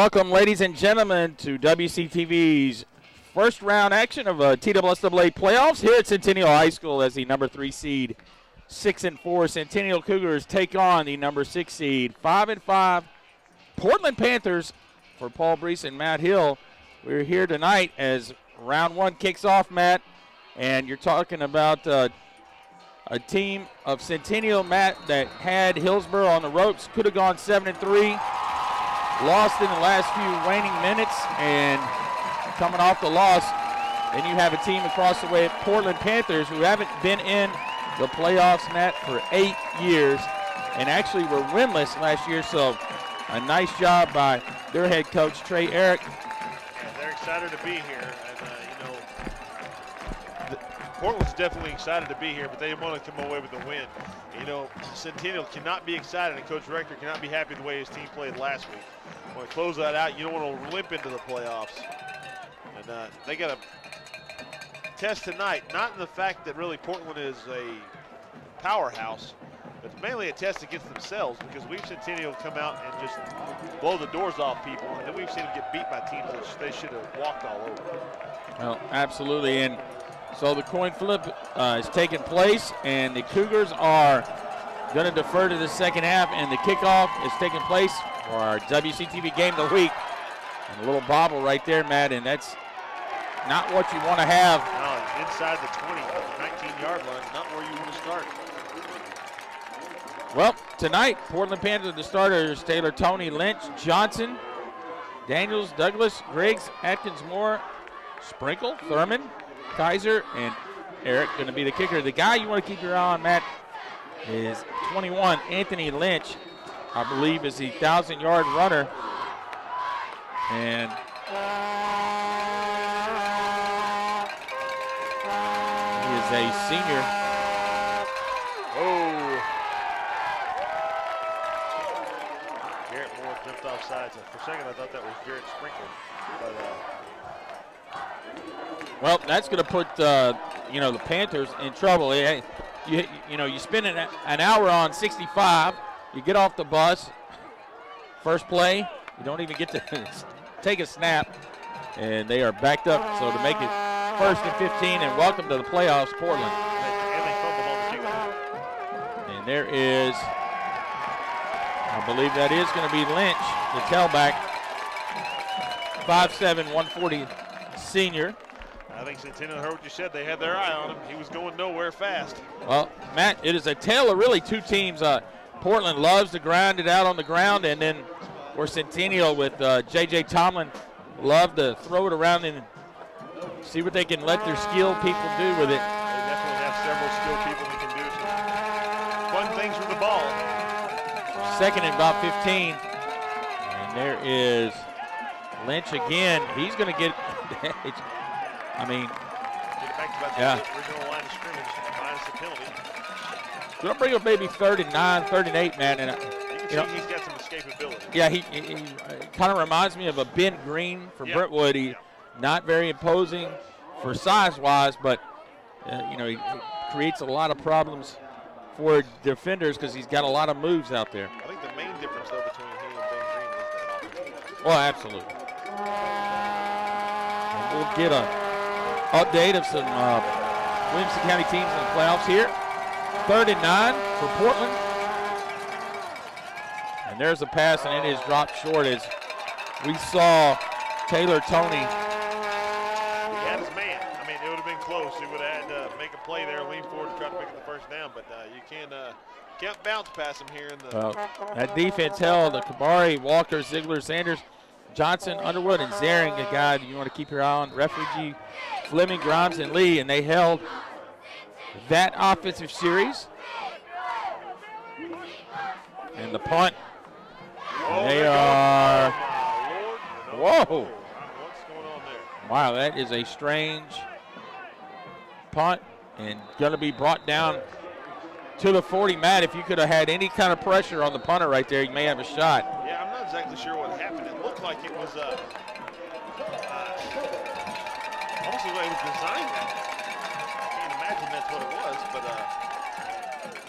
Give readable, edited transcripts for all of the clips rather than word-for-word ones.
Welcome, ladies and gentlemen, to WCTV's first round action of TSSAA playoffs here at Centennial High School as the number 3 seed, 6-4 Centennial Cougars take on the number 6 seed, 5-5 Portland Panthers. For Paul Brees and Matt Hill, we're here tonight as round 1 kicks off, Matt, and you're talking about a team of Centennial, Matt, that had Hillsborough on the ropes, could have gone 7-3. Lost in the last few waning minutes, and coming off the loss, then you have a team across the way at Portland Panthers who haven't been in the playoffs, Matt, for 8 years, and actually were winless last year. So a nice job by their head coach, Trey Eric. Yeah, they're excited to be here, and Portland's definitely excited to be here, but they want to come away with a win. You know, Centennial cannot be excited, and Coach Rector cannot be happy the way his team played last week. Want to close that out, you don't want to limp into the playoffs. And they got a test tonight, not in the fact that really Portland is a powerhouse, but mainly a test against themselves, because we've seen Centennial come out and just blow the doors off people, and then we've seen them get beat by teams that they should have walked all over. Well, absolutely, and so the coin flip is taking place, and the Cougars are going to defer to the second half, and the kickoff is taking place for our WCTV Game of the Week. And a little bobble right there, Matt, and that's not what you want to have. No, inside the 20, 19-yard line, not where you want to start. Well, tonight, Portland Panthers, the starters, Taylor, Tony, Lynch, Johnson, Daniels, Douglas, Griggs, Atkins, Moore, Sprinkle, Thurman, Kaiser, and Eric going to be the kicker. The guy you want to keep your eye on, Matt, is 21, Anthony Lynch. I believe is the 1,000-yard runner. And he is a senior. Oh. Garrett Moore jumped off sides. For a second, I thought that was Garrett Sprinkle. But, well, that's going to put, the Panthers in trouble. You spend an hour on 65. You get off the bus, first play, you don't even get to take a snap, and they are backed up. So to make it 1st and 15, and welcome to the playoffs, Portland. And they fumbled on the kickoff. And there is, I believe that is going to be Lynch, the tailback, 5'7", 140 senior. I think Centennial heard what you said. They had their eye on him. He was going nowhere fast. Well, Matt, it is a tale of really two teams. Portland loves to grind it out on the ground, and then where Centennial with J.J. Tomlin love to throw it around and see what they can let their skilled people do with it. They definitely have several skilled people that can do some fun things with the ball. 2nd and about 15. And there is Lynch again. He's going to get, I mean, get it back to about the original line of scrimmage, minus the penalty. Going to bring up maybe 3rd and 9, 3rd and 8, man. And he's got some escapability. Yeah, he kind of reminds me of a Ben Green from Brentwood. He not very imposing for size-wise, but he creates a lot of problems for defenders because he's got a lot of moves out there. I think the main difference though between he and Ben Green is that. Well, absolutely. And we'll get an update of some Williamson County teams in the playoffs here. 3rd and 9 for Portland. And there's a pass, and it is dropped short as we saw Taylor Tony. He had his man. I mean, it would have been close. He would have had to make a play there, lean forward to try to pick up the first down, but you can't bounce past him here. That defense held Kabari, Walker, Ziegler, Sanders, Johnson, Underwood, and Zaring, a guy you want to keep your eye on. Refugee, Fleming, Grimes, and Lee, and they held that offensive series. And the punt. They are. Whoa. What's going on there? Wow, that is a strange punt and going to be brought down to the 40. Matt, if you could have had any kind of pressure on the punter right there, you may have a shot. Yeah, I'm not exactly sure what happened. It looked like it was almost the way it was designed. I can't imagine that's what it was, but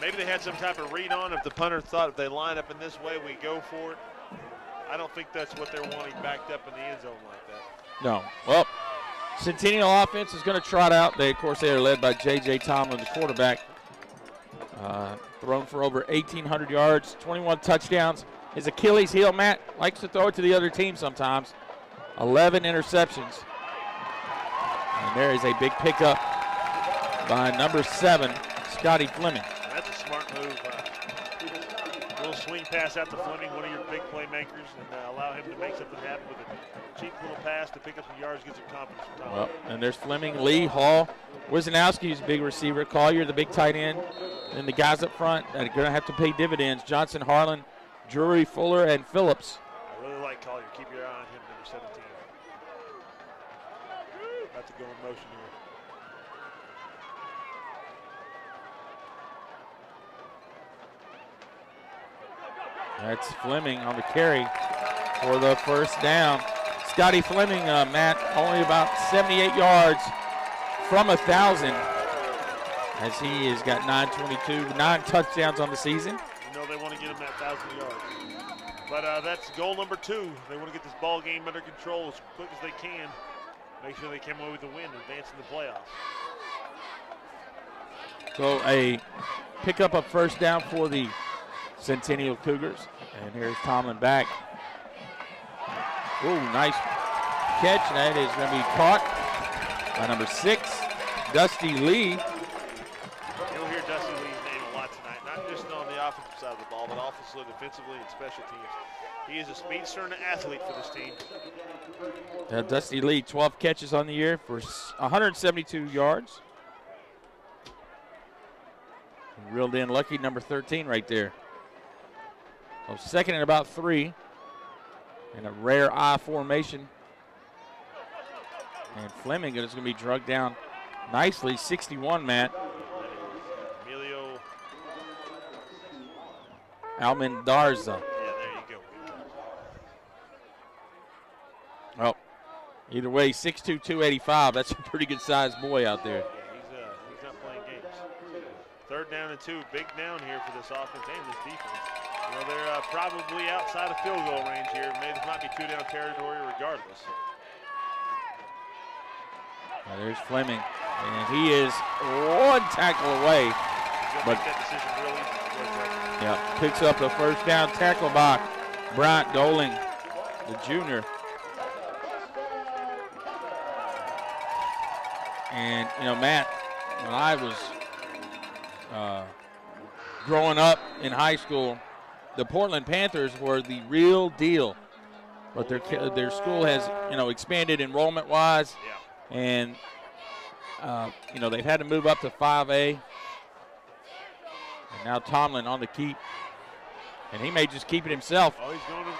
maybe they had some type of read on if the punter thought if they line up in this way, we go for it. I don't think that's what they're wanting backed up in the end zone like that. No. Well, Centennial offense is going to trot out. They, of course, they are led by J.J. Tomlin, the quarterback. Thrown for over 1,800 yards, 21 touchdowns. His Achilles heel, Matt, likes to throw it to the other team sometimes. 11 interceptions. And there is a big pickup by number 7, Scotty Fleming. That's a smart move. A little swing pass out to Fleming, one of your big playmakers, and allow him to make something happen with a cheap little pass to pick up some yards, get some confidence from Tom. Well, and there's Fleming, Lee, Hall, Wisnowski's big receiver, Collier, the big tight end, and the guys up front that are going to have to pay dividends, Johnson, Harlan, Drury, Fuller, and Phillips. I really like Collier. Keep your eye on him, number 17. About to go in motion here. That's Fleming on the carry for the first down. Scotty Fleming, Matt, only about 78 yards from 1,000 as he has got 922, 9 touchdowns on the season. You know they want to get him that 1,000 yards. But that's goal number 2. They want to get this ball game under control as quick as they can. Make sure they come away with the win and advance in the playoffs. So a pickup of first down for the Centennial Cougars. And here's Tomlin back. Ooh, nice catch. That is going to be caught by number 6, Dusty Lee. You'll hear Dusty Lee's name a lot tonight, not just on the offensive side of the ball, but also defensively and special teams. He is a speedster and an athlete for this team. Dusty Lee, 12 catches on the year for 172 yards. Reeled in lucky, number 13 right there. So second and about 3 in a rare I formation. And Fleming is going to be drugged down nicely, 61, Matt. Emilio Almendarza. Yeah, there you go. Well, either way, 6'2", 285. That's a pretty good sized boy out there. Yeah, he's not playing games. Third down and 2, big down here for this offense and this defense. You know, they're probably outside of field goal range here. Maybe this might be 2-down territory regardless. Now there's Fleming, and he is one tackle away. He's going to make that decision really quick. Yeah, picks up the first down tackle by Bryant Doling, the junior. And, you know, Matt, when I was growing up in high school, the Portland Panthers were the real deal. But their school has, you know, expanded enrollment-wise. Yeah. And, you know, they've had to move up to 5A. And now Tomlin on the keep. And he may just keep it himself. Oh, he's going to.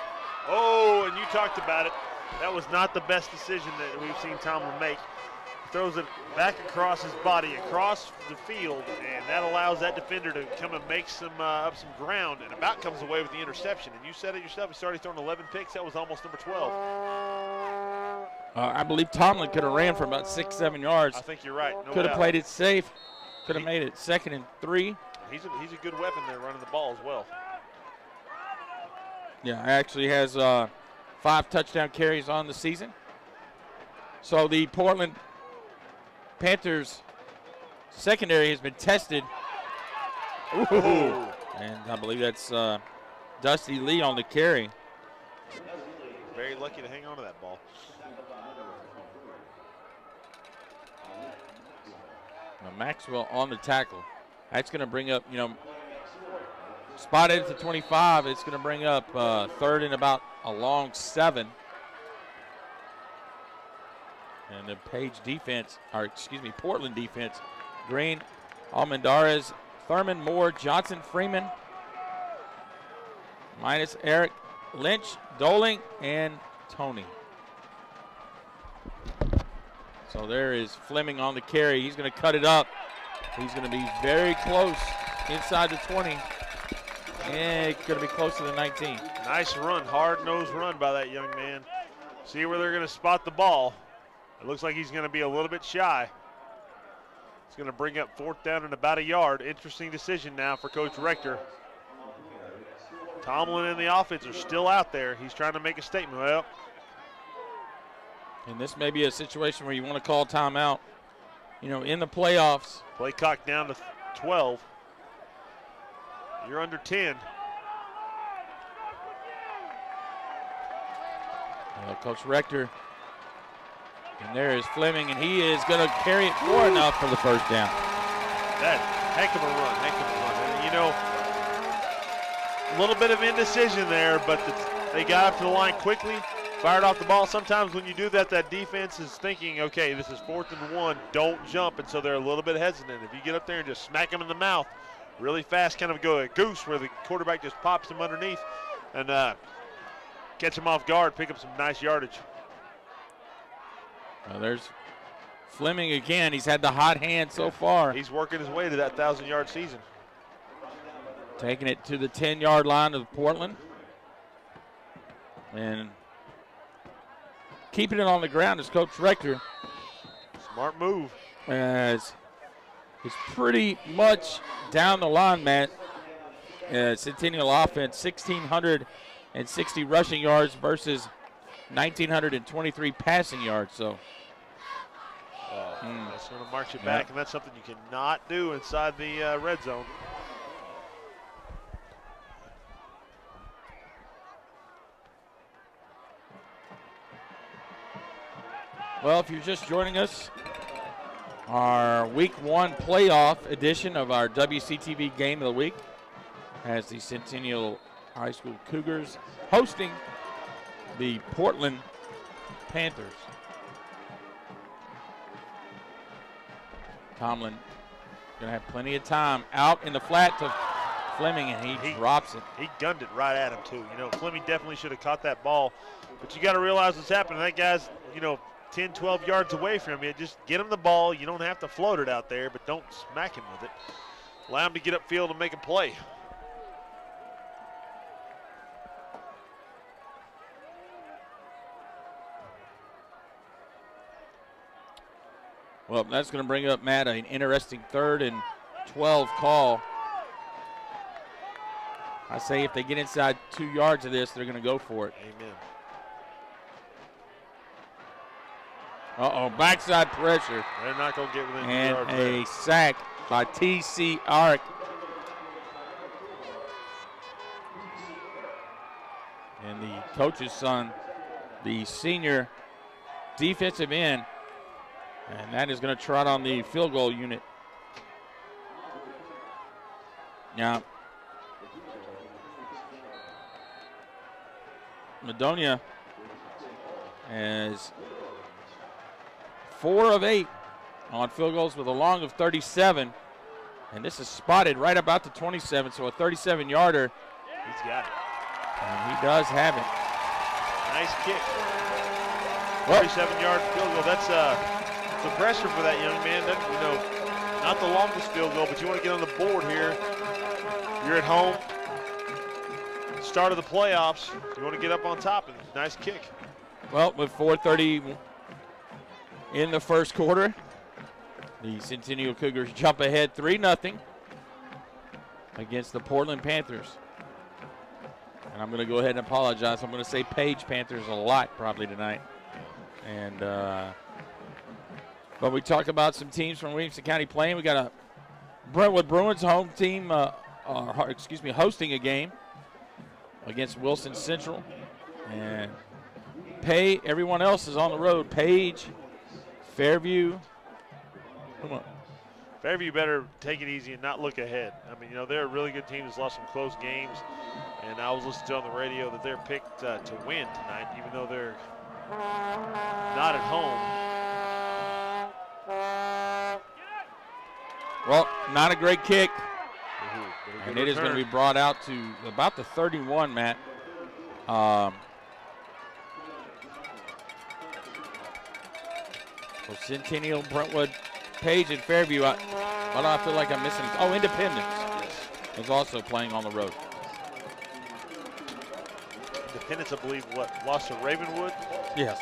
Oh, and you talked about it. That was not the best decision that we've seen Tomlin make. Throws it back across his body, across the field, and that allows that defender to come and make some up some ground, and about comes away with the interception. And you said it yourself, he's already thrown 11 picks. That was almost number 12. I believe Tomlin could have ran for about 6-7 yards. I think you're right. No could have doubt. Played it safe. Could have made it 2nd and 3. He's a good weapon there running the ball as well. Yeah, actually has 5 touchdown carries on the season. So the Portland Panthers secondary has been tested. Ooh. And I believe that's Dusty Lee on the carry. Very lucky to hang on to that ball. Now Maxwell on the tackle. That's going to bring up, you know, spotted at the 25. It's going to bring up 3rd and about a long 7. And the Portland defense, Green, Almendarez, Thurman, Moore, Johnson, Freeman, minus Eric, Lynch, Doling, and Tony. So there is Fleming on the carry. He's going to cut it up. He's going to be very close inside the 20. And it's going to be close to the 19. Nice run, hard-nosed run by that young man. See where they're going to spot the ball. It looks like he's going to be a little bit shy. It's going to bring up 4th down and about a yard. Interesting decision now for Coach Rector. Tomlin and the offense are still out there. He's trying to make a statement. Well, and this may be a situation where you want to call timeout. You know, in the playoffs. Play clock down to 12. You're under 10. Coach Rector. And there is Fleming, and he is going to carry it far enough for the first down. That heck of a run, heck of a run. And, you know, a little bit of indecision there, but they got up to the line quickly, fired off the ball. Sometimes when you do that, that defense is thinking, okay, this is 4th and 1, don't jump, and so they're a little bit hesitant. If you get up there and just smack them in the mouth really fast, kind of go a goose where the quarterback just pops them underneath and catch them off guard, pick up some nice yardage. Well, there's Fleming again. He's had the hot hand so far. He's working his way to that 1,000-yard season. Taking it to the 10-yard line of Portland. And keeping it on the ground is Coach Rector. Smart move. As it's pretty much down the line, Matt. Centennial offense, 1,660 rushing yards versus 1,923 passing yards. So that's going to march you back, and that's something you cannot do inside the red zone. Well, if you're just joining us, our Week 1 playoff edition of our WCTV Game of the Week has the Centennial High School Cougars hosting the Portland Panthers. Tomlin going to have plenty of time out in the flat to Fleming, and he drops it. He gunned it right at him, too. You know, Fleming definitely should have caught that ball. But you got to realize what's happening. That guy's, you know, 10, 12 yards away from you. Just get him the ball. You don't have to float it out there, but don't smack him with it. Allow him to get upfield and make a play. Well, that's going to bring up, Matt, an interesting 3rd and 12 call. I say if they get inside 2 yards of this, they're going to go for it. Amen. Uh-oh, backside pressure. They're not going to get within 2 and yards. And a sack by T.C. Arick. And the coach's son, the senior defensive end, and that is going to trot on the field goal unit. Now, Madonia has 4 of 8 on field goals with a long of 37. And this is spotted right about the 27, so a 37-yarder. He's got it. And he does have it. Nice kick. 37-yard field goal. That's some pressure for that young man. That, you know, not the longest field goal, but you want to get on the board here. You're at home. Start of the playoffs. You want to get up on top. And nice kick. Well, with 4:30 in the first quarter, the Centennial Cougars jump ahead 3-0 against the Portland Panthers. And I'm going to go ahead and apologize. I'm going to say Page Panthers a lot probably tonight. And but we talk about some teams from Williamson County playing. We got a Brentwood Bruins home team, hosting a game against Wilson Central. And everyone else is on the road. Page, Fairview. Come on. Fairview better take it easy and not look ahead. I mean, you know, they're a really good team that's lost some close games. And I was listening to on the radio that they're picked to win tonight, even though they're not at home. Well, not a great kick. And it is going to be brought out to about the 31, Matt. So Centennial, Brentwood, Page, and Fairview. Why do I feel like I'm missing? Oh, Independence is also playing on the road. Independence, I believe, lost to Ravenwood? Yes.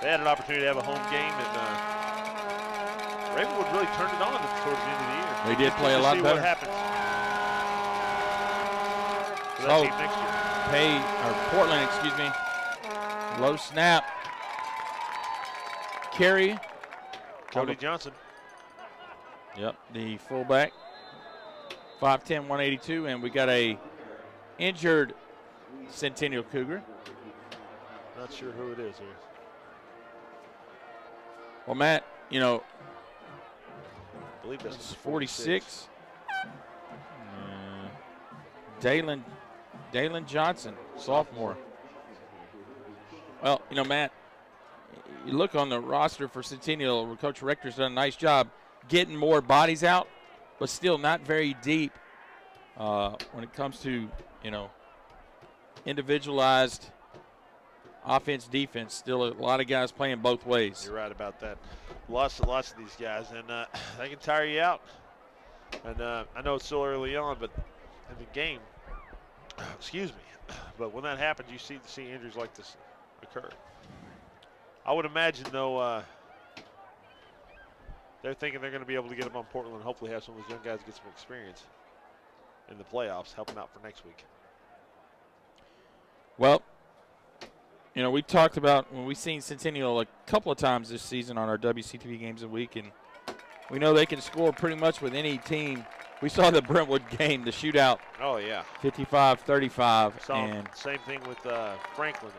They had an opportunity to have a home game, and Ravenwood really turned it on towards the end of the year. They did play a lot better. What happens. for that team next year. Portland, excuse me. Low snap. Carry. Cody Johnson. Yep, the fullback. 5'10", 182, and we got a injured Centennial Cougar. Not sure who it is here. Well, Matt, you know, I believe that's 46. Dalen Johnson, sophomore. Well, you know, Matt, you look on the roster for Centennial, where Coach Rector's done a nice job getting more bodies out, but still not very deep when it comes to, you know, individualized offense, defense. Still a lot of guys playing both ways. You're right about that. Lots of these guys, and they can tire you out. And I know it's still early on, but in the game, excuse me, but when that happens, you see injuries like this occur. I would imagine, though, they're thinking they're going to be able to get them on Portland and hopefully have some of those young guys get some experience in the playoffs, help them out for next week. Well, you know, we talked about when we've seen Centennial a couple of times this season on our WCTV Games of the Week, and we know they can score pretty much with any team. We saw the Brentwood game, the shootout. Oh, yeah. 55-35. And same thing with Franklin,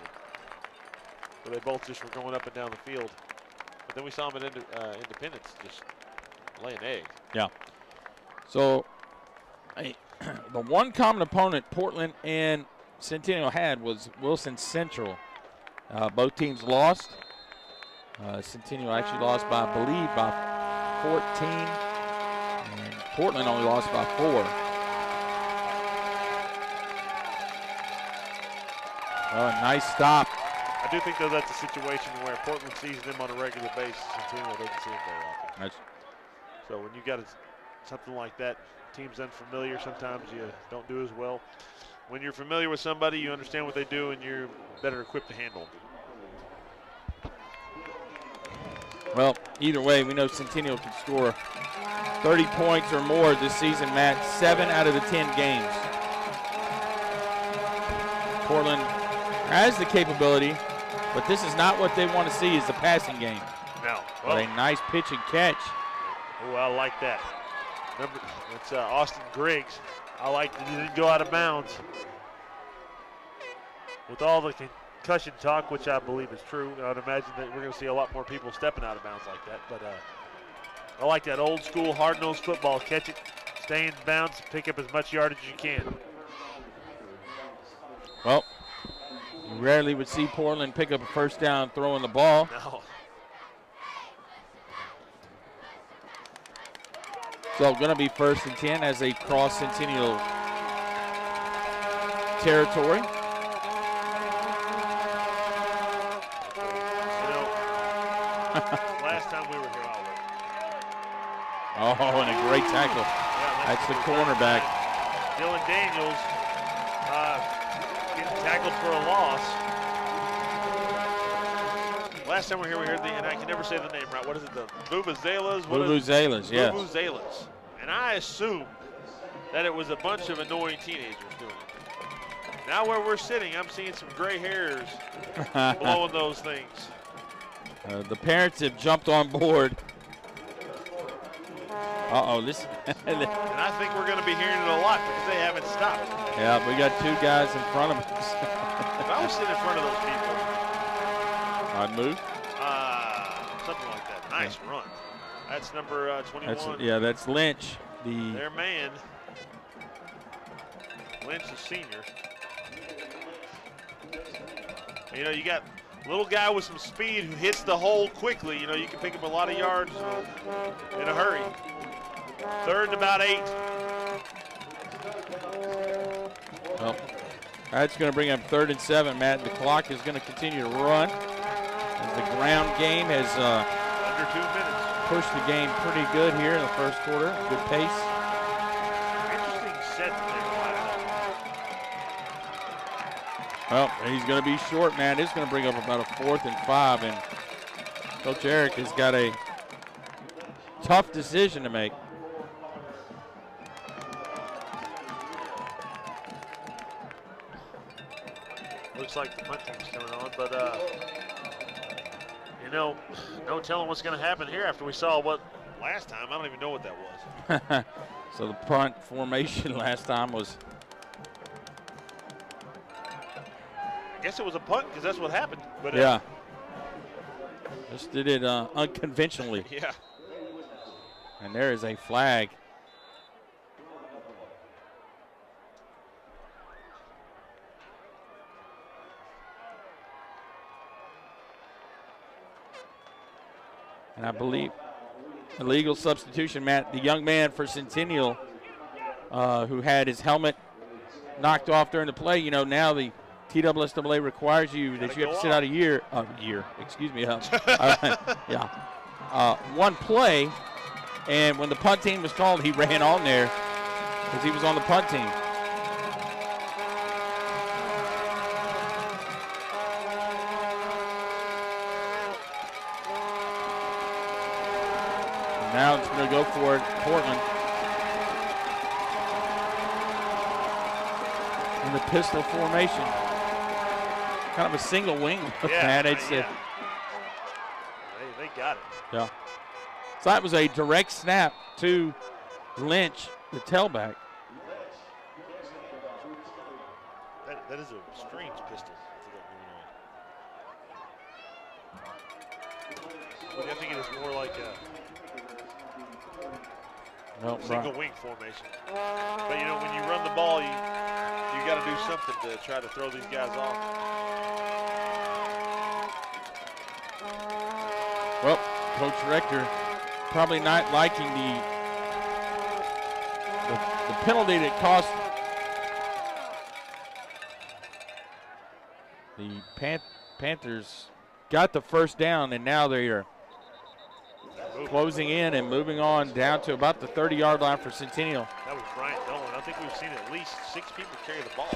where they both just were going up and down the field. But then we saw them at Independence just lay an egg. Yeah. So the one common opponent Portland and Centennial had was Wilson Central. Both teams lost. Centennial actually lost by, I believe, by 14. And Portland only lost by 4. Well, a nice stop. I do think, though, that's a situation where Portland sees them on a regular basis. Centennial doesn't see them very often. So when you got something like that, team's unfamiliar, sometimes you don't do as well. When you're familiar with somebody, you understand what they do, and you're better equipped to handle them. Well, either way, we know Centennial can score 30 points or more this season, Matt. 7 out of the 10 games. Portland has the capability, but this is not what they want to see is the passing game. No. Well, a nice pitch and catch. Oh, I like that. It's Austin Griggs. I like that he didn't go out of bounds. With all the concussion talk, which I believe is true, I would imagine that we're going to see a lot more people stepping out of bounds like that. But I like that old school, hard-nosed football. Catch it, stay in bounds, pick up as much yardage as you can. Well, you rarely would see Portland pick up a first down throwing the ball. No. So going to be 1st and 10 as they cross Centennial territory. You know, last time we were here, Oh, and a great tackle. Yeah, that's the cornerback. Dylan Daniels getting tackled for a loss. Last time we were here, and I can never say the name right. What is it? The Vuvuzelas? Vuvuzelas, yes. Vuvuzelas. And I assumed that it was a bunch of annoying teenagers doing it. Now where we're sitting, I'm seeing some gray hairs blowing those things. The parents have jumped on board. This. And I think we're going to be hearing it a lot because they haven't stopped. Yeah, we got 2 guys in front of us. If I was sitting in front of those people, I'd move. something like that. Nice run. That's number 21. That's Lynch. Their man. Lynch is senior. And, you know, you got a little guy with some speed who hits the hole quickly. You know, you can pick up a lot of yards in a hurry. 3rd and about 8. Well, that's going to bring up 3rd and 7, Matt. The clock is going to continue to run as the ground game has under 2 minutes. Pushed the game pretty good here in the first quarter. Good pace. Interesting set that they Well, he's going to be short, man. It's going to bring up about a 4th and 5, and Coach Eric has got a tough decision to make. looks like the punt team's coming on, but you know, no telling what's going to happen here after we saw what last time. I don't even know what that was. So the punt formation last time was. I guess it was a punt because that's what happened. But yeah. Just did it unconventionally. Yeah. And there is a flag. And I believe illegal substitution, Matt. The young man for Centennial who had his helmet knocked off during the play, you know, now the TSSAA requires you that you have to sit out one play. And when the punt team was called, he ran on there because he was on the punt team. And now it's going to go for it, Portland. In the pistol formation. Kind of a single wing. Yeah, They got it. Yeah. So that was a direct snap to Lynch, the tailback. That is a strange pistol. I think it is more like a single wing formation. But you know, when you run the ball, you got to do something to try to throw these guys off. Well, Coach Rector probably not liking the penalty that cost the Panthers got the first down, and now they are closing in and moving on down to about the 30-yard line for Centennial. That was Brian Dolan. I think we've seen at least 6 people carry the ball.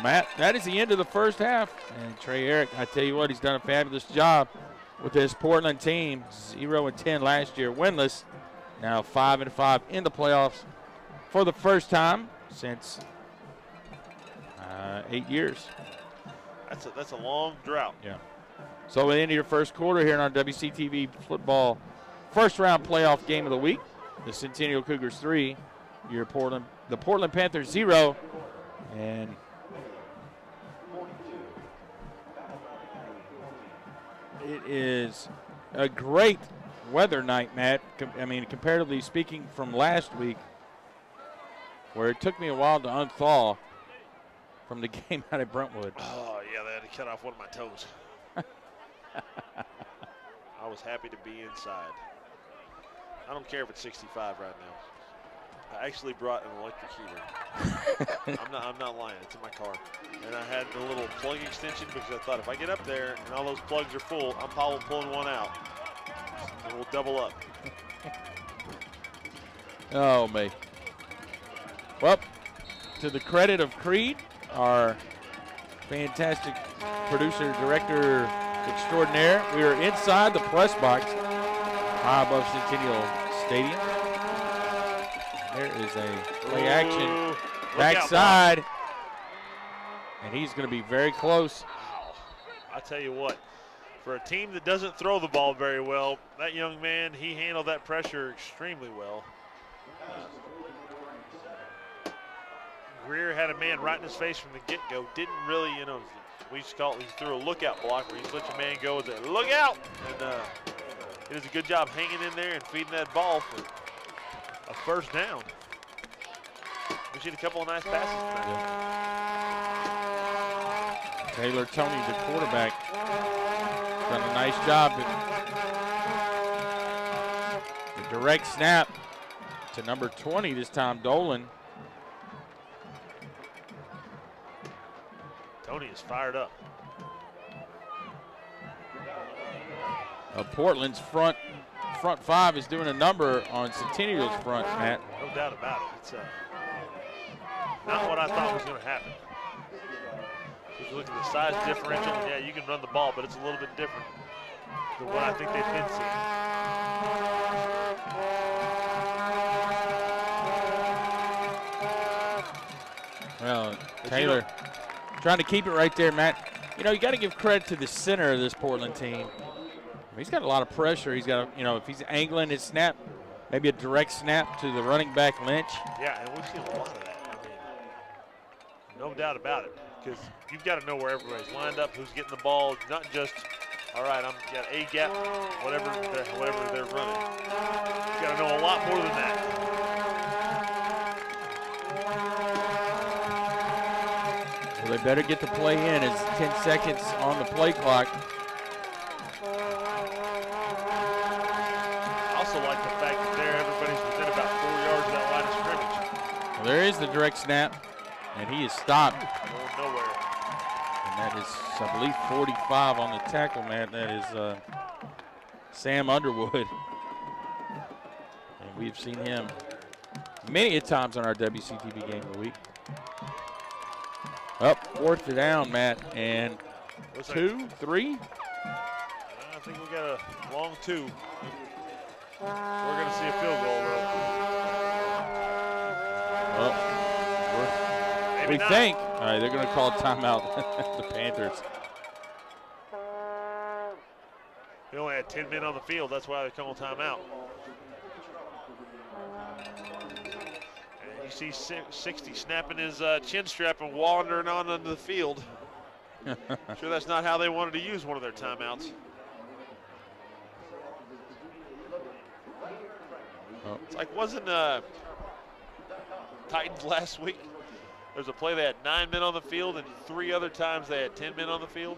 Matt, that is the end of the first half. And Trey Eric, I tell you what, he's done a fabulous job with this Portland team. 0-10 last year, winless. Now 5-5 in the playoffs for the first time since 8 years. That's a long drought. Yeah. So we end your first quarter here on our WCTV football first round playoff game of the week. The Centennial Cougars 3, the Portland Panthers 0, and it is a great weather night, Matt. I mean, comparatively speaking from last week, where it took me a while to unthaw from the game out at Brentwood. Oh, yeah, they had to cut off one of my toes. I was happy to be inside. I don't care if it's 65 right now. I actually brought an electric heater. I'm not lying. It's in my car. And I had the little plug extension because I thought if I get up there and all those plugs are full, I'm probably pulling one out. And we'll double up. Oh, me. Well, to the credit of Creed, our fantastic producer, director extraordinaire, we are inside the press box high above Centennial Stadium. There is a play action backside, and he's going to be very close. Wow. I tell you what, for a team that doesn't throw the ball very well, that young man, he handled that pressure extremely well. Greer had a man right in his face from the get-go. Didn't really, you know, we used to call it, he threw a lookout block where you just let your man go and say, look out! And he does a good job hanging in there and feeding that ball for a first down. We see a couple of nice passes tonight. Taylor Tony, the quarterback, done a nice job. The direct snap to number 20 this time, Dolan. Tony is fired up. Portland's front five is doing a number on Centennial's front, Matt. No doubt about it. It's not what I thought was going to happen. If you look at the size differential, yeah, you can run the ball, but it's a little bit different than what I think they've been seeing. Well, Taylor. Trying to keep it right there, Matt. You know, you got to give credit to the center of this Portland team. He's got a lot of pressure. He's got, you know, if he's angling his snap, maybe a direct snap to the running back Lynch. Yeah, and we've seen a lot of that. I mean, no doubt about it. Because you've got to know where everybody's lined up, who's getting the ball, not just, all right, I'm got a gap, whatever they're running. You've got to know a lot more than that. Well, they better get the play in. It's 10 seconds on the play clock. I also like the fact that everybody's within about 4 yards of that line of scrimmage. Well, there is the direct snap, and he is stopped. Going nowhere. And that is, I believe, 45 on the tackle, man. That is Sam Underwood. And we've seen him many a times on our WCTV Game of the Week. Up, fourth down, Matt, and Looks 2, 3. I think we got a long 2. We're going to see a field goal, though. Well, we not. think. All right, they're going to call a timeout, the Panthers. They only had 10 men on the field. That's why they're calling timeout. And you see 60 snapping his chin strap and wandering on into the field. Sure, that's not how they wanted to use one of their timeouts. Oh. It's like, wasn't Titans last week? There's a play they had 9 men on the field, and 3 other times they had 10 men on the field.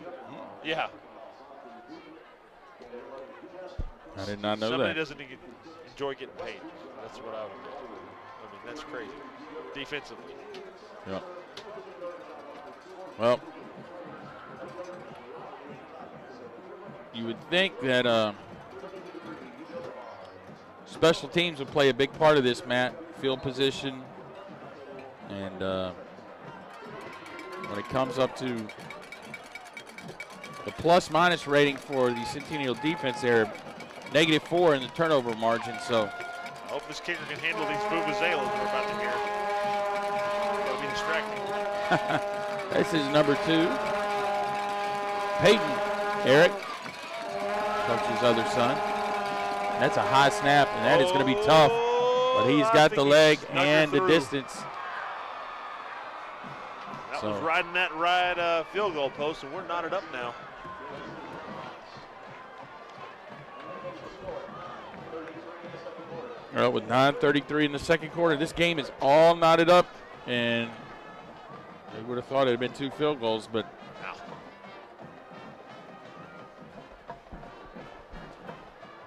Yeah. I did not know Somebody that. doesn't enjoy getting paid. That's what I would do. I mean, that's crazy. Defensively. Yeah. Well, you would think that special teams would play a big part of this, Matt. Field position. And when it comes up to the plus-minus rating for the Centennial defense, they're -4 in the turnover margin. So I hope this kicker can handle these vuvuzelas we're about to hear. That'll be distracting. this is number 2. Peyton, Eric, coach's other son. That's a high snap, and that is going to be tough. But he's got the leg and the distance. That was riding that field goal post, and we're knotted up now. Well, with 9:33 in the second quarter, this game is all knotted up, and they would have thought it had been 2 field goals, but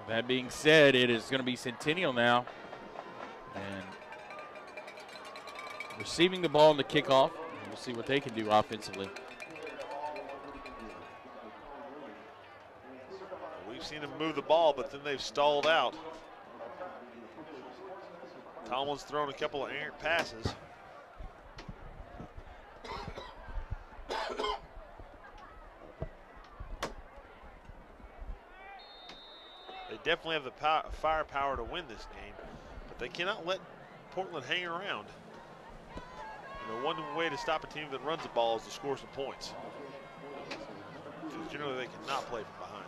that being said, it is going to be Centennial now, and receiving the ball in the kickoff. We'll see what they can do offensively. We've seen them move the ball, but then they've stalled out. Tomlin's thrown a couple of errant passes. They definitely have the firepower to win this game, but they cannot let Portland hang around. You know, one way to stop a team that runs the ball is to score some points. Because generally they cannot play from behind.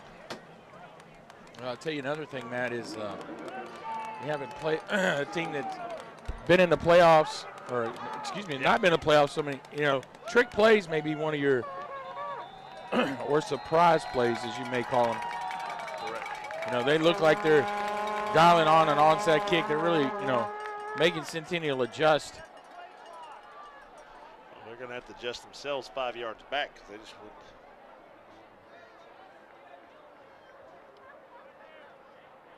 Well, I'll tell you another thing, Matt, is we haven't played a team that's been in the playoffs, or excuse me, not been in the playoffs so many, you know, trick plays may be one of your, or surprise plays, as you may call them. Correct. You know, they look like they're dialing on an onside kick. They're really, you know, making Centennial adjust. Well, they're going to have to adjust themselves 5 yards back because they just went.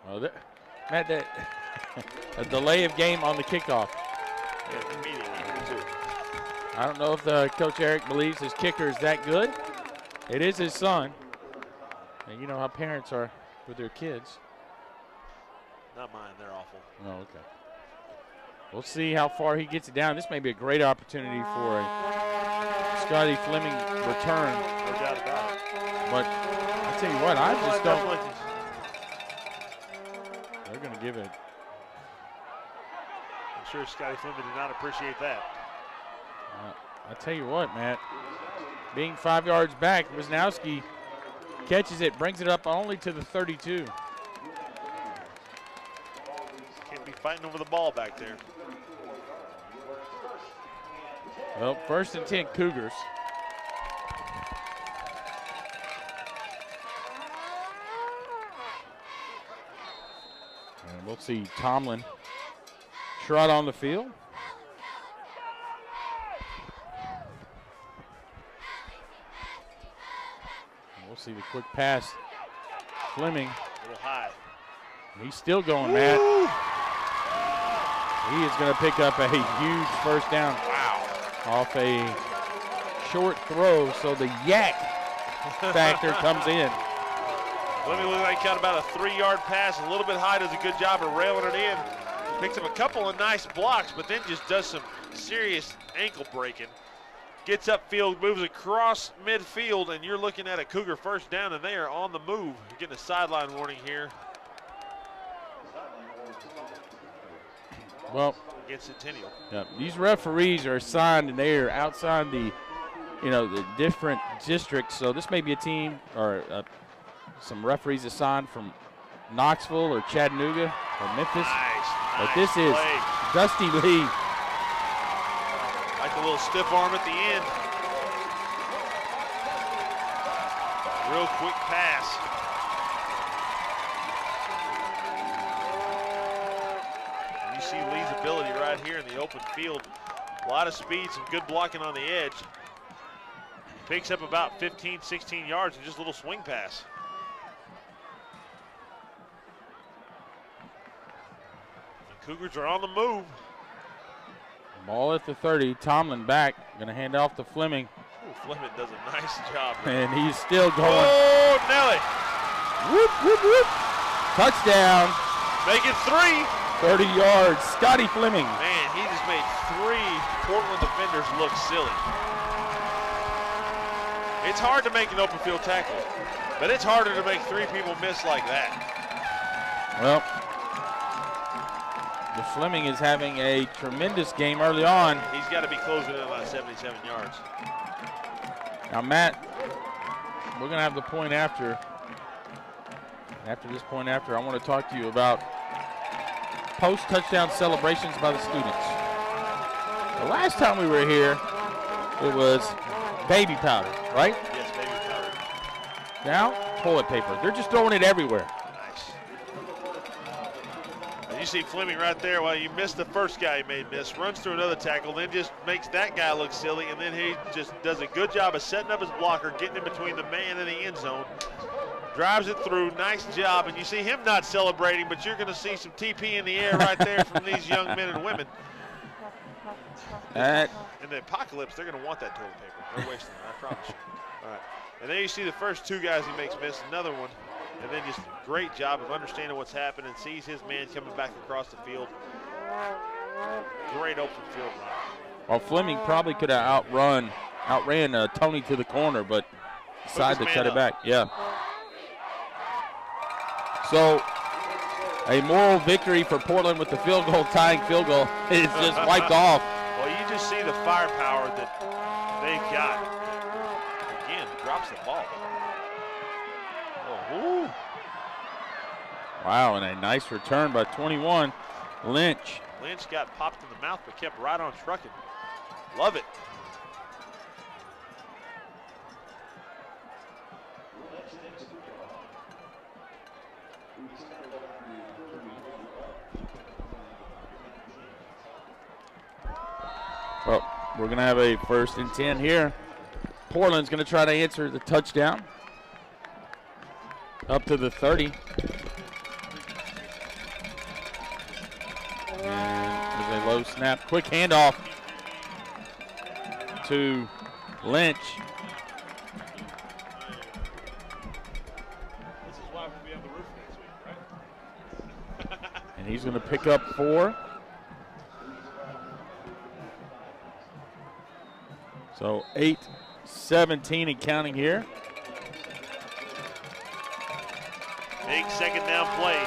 Well, Matt, a delay of game on the kickoff. Yeah, immediately, too. I don't know if Coach Eric believes his kicker is that good. It is his son. And you know how parents are with their kids. Not mine, they're awful. Oh, okay. We'll see how far he gets it down. This may be a great opportunity for a Scotty Fleming return. No doubt about it. But I tell you what, I just don't. They're going to give it. I'm sure Scotty Fleming did not appreciate that. I tell you what, Matt, being 5 yards back. Wisnowski catches it, brings it up only to the 32. Can't be fighting over the ball back there. Well, 1st and 10 Cougars. And we'll see Tomlin trot on the field. And we'll see the quick pass. Fleming. A little high. He's still going, Matt. He is going to pick up a huge first down. Wow. Off a short throw, so the yak factor comes in. Fleming looked like he got about a 3-yard pass, a little bit high, does a good job of railing it in. Picks up a couple of nice blocks, but then just does some serious ankle breaking. Gets upfield, moves across midfield, and you're looking at a Cougar first down, and they are on the move. You're getting a sideline warning here. Well, against Centennial. Yeah, these referees are assigned, and they are outside the, the different districts. So this may be a team or some referees assigned from Knoxville or Chattanooga or Memphis. Nice, but this is play. Dusty Lee. Like a little stiff arm at the end. Real quick pass. You see Lee's ability right here in the open field. A lot of speed, some good blocking on the edge. Picks up about 15, 16 yards and just a little swing pass. The Cougars are on the move. Ball at the 30. Tomlin back. Going to hand off to Fleming. Ooh, Fleming does a nice job. And he's still going. Oh, Nelly. Whoop, whoop, whoop. Touchdown. Make it 3. 30 yards. Scotty Fleming. Man, he just made 3 Portland defenders look silly. It's hard to make an open field tackle, but it's harder to make 3 people miss like that. Well, the Fleming is having a tremendous game early on. He's got to be closing in about 77 yards. Now, Matt, we're going to have the point after. After this point after, I want to talk to you about post-touchdown celebrations by the students. The last time we were here, it was baby powder, right? Yes, baby powder. Now, toilet paper. They're just throwing it everywhere. Nice. And you see Fleming right there. Well, you missed the first guy he made miss. Runs through another tackle, then just makes that guy look silly, and then he just does a good job of setting up his blocker, getting in between the man and the end zone. Drives it through, nice job, and you see him not celebrating, but you're going to see some TP in the air right there from these young men and women. In the apocalypse, they're going to want that toilet paper. They're wasting it, I promise you. All right, and then you see the first 2 guys he makes miss, another one, and then just a great job of understanding what's happening, sees his man coming back across the field. Great open field run. Well, Fleming probably could have outran Tony to the corner, but decided to cut it back. Yeah. So a moral victory for Portland with the field goal, tying field goal is just wiped off. Well, you just see the firepower that they've got. Again, drops the ball. Oh, ooh. Wow, and a nice return by 21, Lynch. Lynch got popped in the mouth but kept right on trucking. Love it. Well, we're going to have a 1st and 10 here. Portland's going to try to answer the touchdown. Up to the 30. And there's a low snap. Quick handoff to Lynch. This is why we'll be on the roof next week, right? And he's going to pick up 4. So 8-17 and counting here. Big second down play.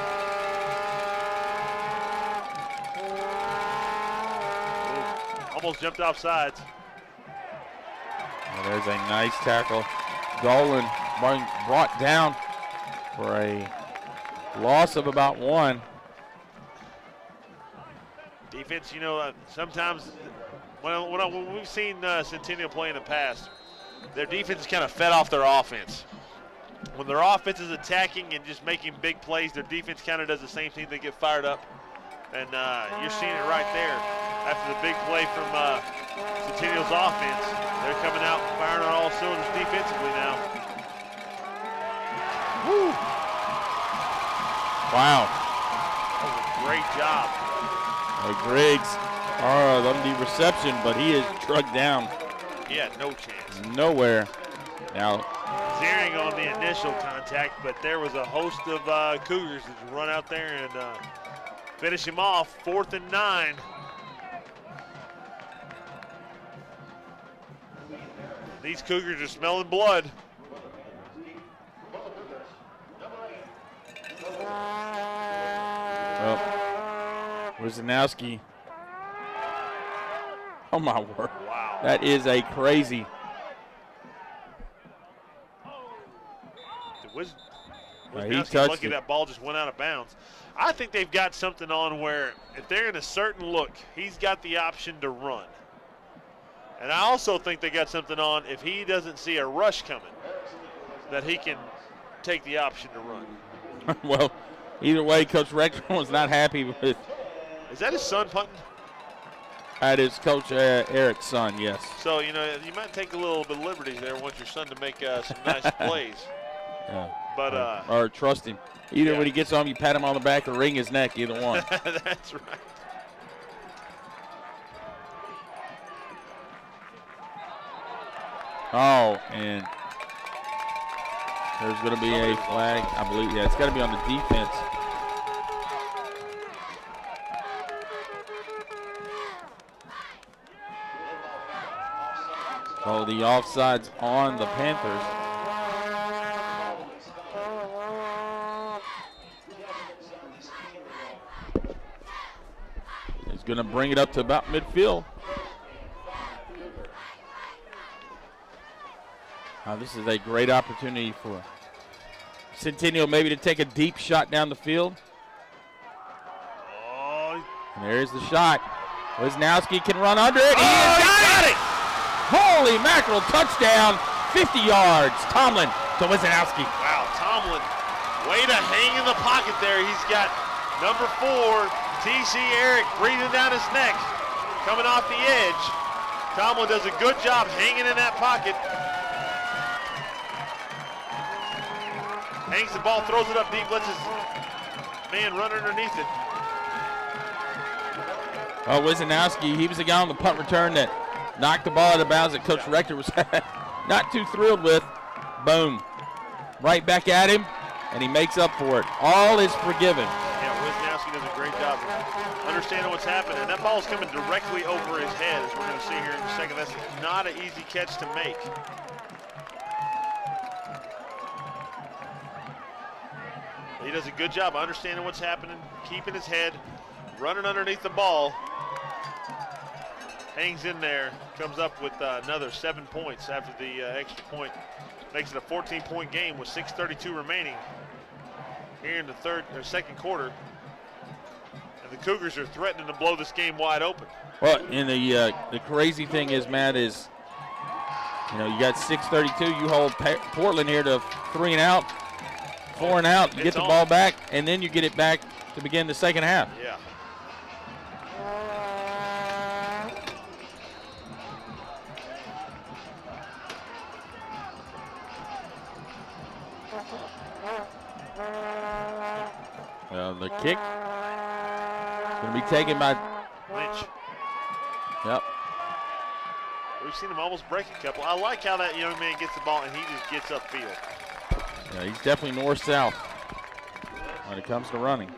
Ooh, almost jumped off sides. There's a nice tackle. Dolan brought down for a loss of about 1. Defense, you know, sometimes when we've seen Centennial play in the past, their defense is kind of fed off their offense. When their offense is attacking and just making big plays, their defense kind of does the same thing. They get fired up. And you're seeing it right there. After the big play from Centennial's offense, they're coming out firing on all cylinders defensively now. Woo. Wow. That was a great job. Griggs, on the reception, but he is drugged down. He had no chance. Nowhere. Now, Zeering on the initial contact, but there was a host of Cougars that run out there and finish him off. 4th and 9. These Cougars are smelling blood. Wisnowski. Oh my word. Wow. That is a crazy. Wisnowski lucky that ball just went out of bounds. I think they've got something on where if they're in a certain look, he's got the option to run. And I also think they got something on if he doesn't see a rush coming, that he can take the option to run. Well, either way, Coach Rector was not happy with. Is that his son punting? That is Coach Eric's son, yes. So, you know, you might take a little bit of liberties there, want your son to make some nice plays. Yeah. But or trust him. Either when he gets home, you pat him on the back or wring his neck, either one. That's right. Oh, and there's going to be a flag, I believe. Yeah, it's got to be on the defense. So the offside's on the Panthers. He's going to bring it up to about midfield. Now this is a great opportunity for Centennial maybe to take a deep shot down the field. Oh. And there's the shot. Wisnowski can run under it. He got it! Holy mackerel, touchdown, 50 yards. Tomlin to Wisnowski. Wow, Tomlin, way to hang in the pocket there. He's got number 4, TC Eric, breathing down his neck, coming off the edge. Tomlin does a good job hanging in that pocket. Hangs the ball, throws it up deep, lets his man run underneath it. Oh, Wisnowski, he was the guy on the punt return that knocked the ball out of bounds that Coach Rector was not too thrilled with. Boom. Right back at him, and he makes up for it. All is forgiven. Yeah, Wisnowski does a great job of understanding what's happening. And that ball's coming directly over his head, as we're going to see here in a second. That's not an easy catch to make. He does a good job of understanding what's happening, keeping his head, running underneath the ball. Hangs in there, comes up with another 7 points after the extra point. Makes it a 14-point game with 6:32 remaining here in the second quarter. And the Cougars are threatening to blow this game wide open. Well, and the crazy thing is, Matt, is you got 6:32. You hold Portland here to 3 and out, 4 and out. You get the ball back, and then you get it back to begin the second half. Yeah. The kick going to be taken by Lynch. Yep. We've seen him almost break a couple. I like how that young man gets the ball and he just gets upfield. Yeah, he's definitely north-south when it comes to running.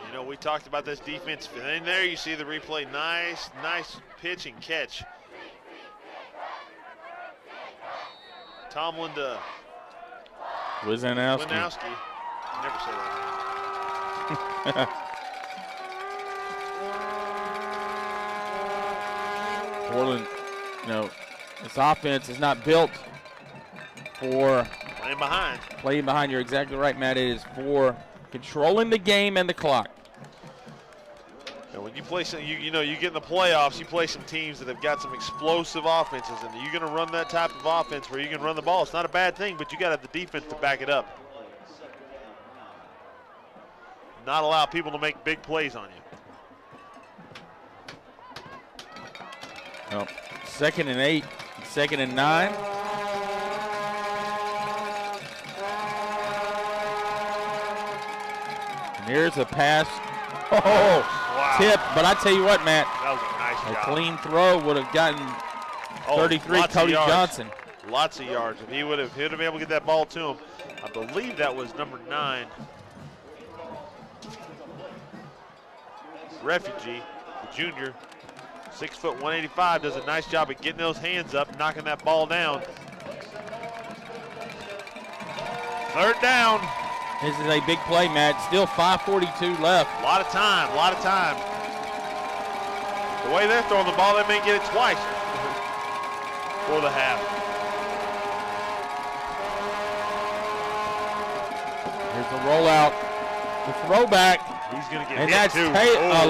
You know, we talked about this defense. And there you see the replay. Nice pitch and catch. Tomlin to Wisnowski. Never say that. Portland, this offense is not built for playing behind. You're exactly right, Matt. It is for controlling the game and the clock. And when you play some, you get in the playoffs, you play some teams that have got some explosive offenses, and you're going to run that type of offense where you can run the ball. It's not a bad thing, but you got to have the defense to back it up. Not allow people to make big plays on you. Well, 2nd and 8, 2nd and 9. And here's a pass. Oh, wow. Tip. But I tell you what, Matt. That was a nice job. A clean throw would have gotten 33, Cody Johnson. Lots of yards. If he would have been able to get that ball to him, I believe that was number 9. Refugee, the junior, 6 foot 185, does a nice job of getting those hands up, knocking that ball down. 3rd down. This is a big play, Matt. Still 5:42 left. A lot of time. The way they're throwing the ball, they may get it twice for the half. Here's the rollout, the throwback. He's going to get and hit that's too.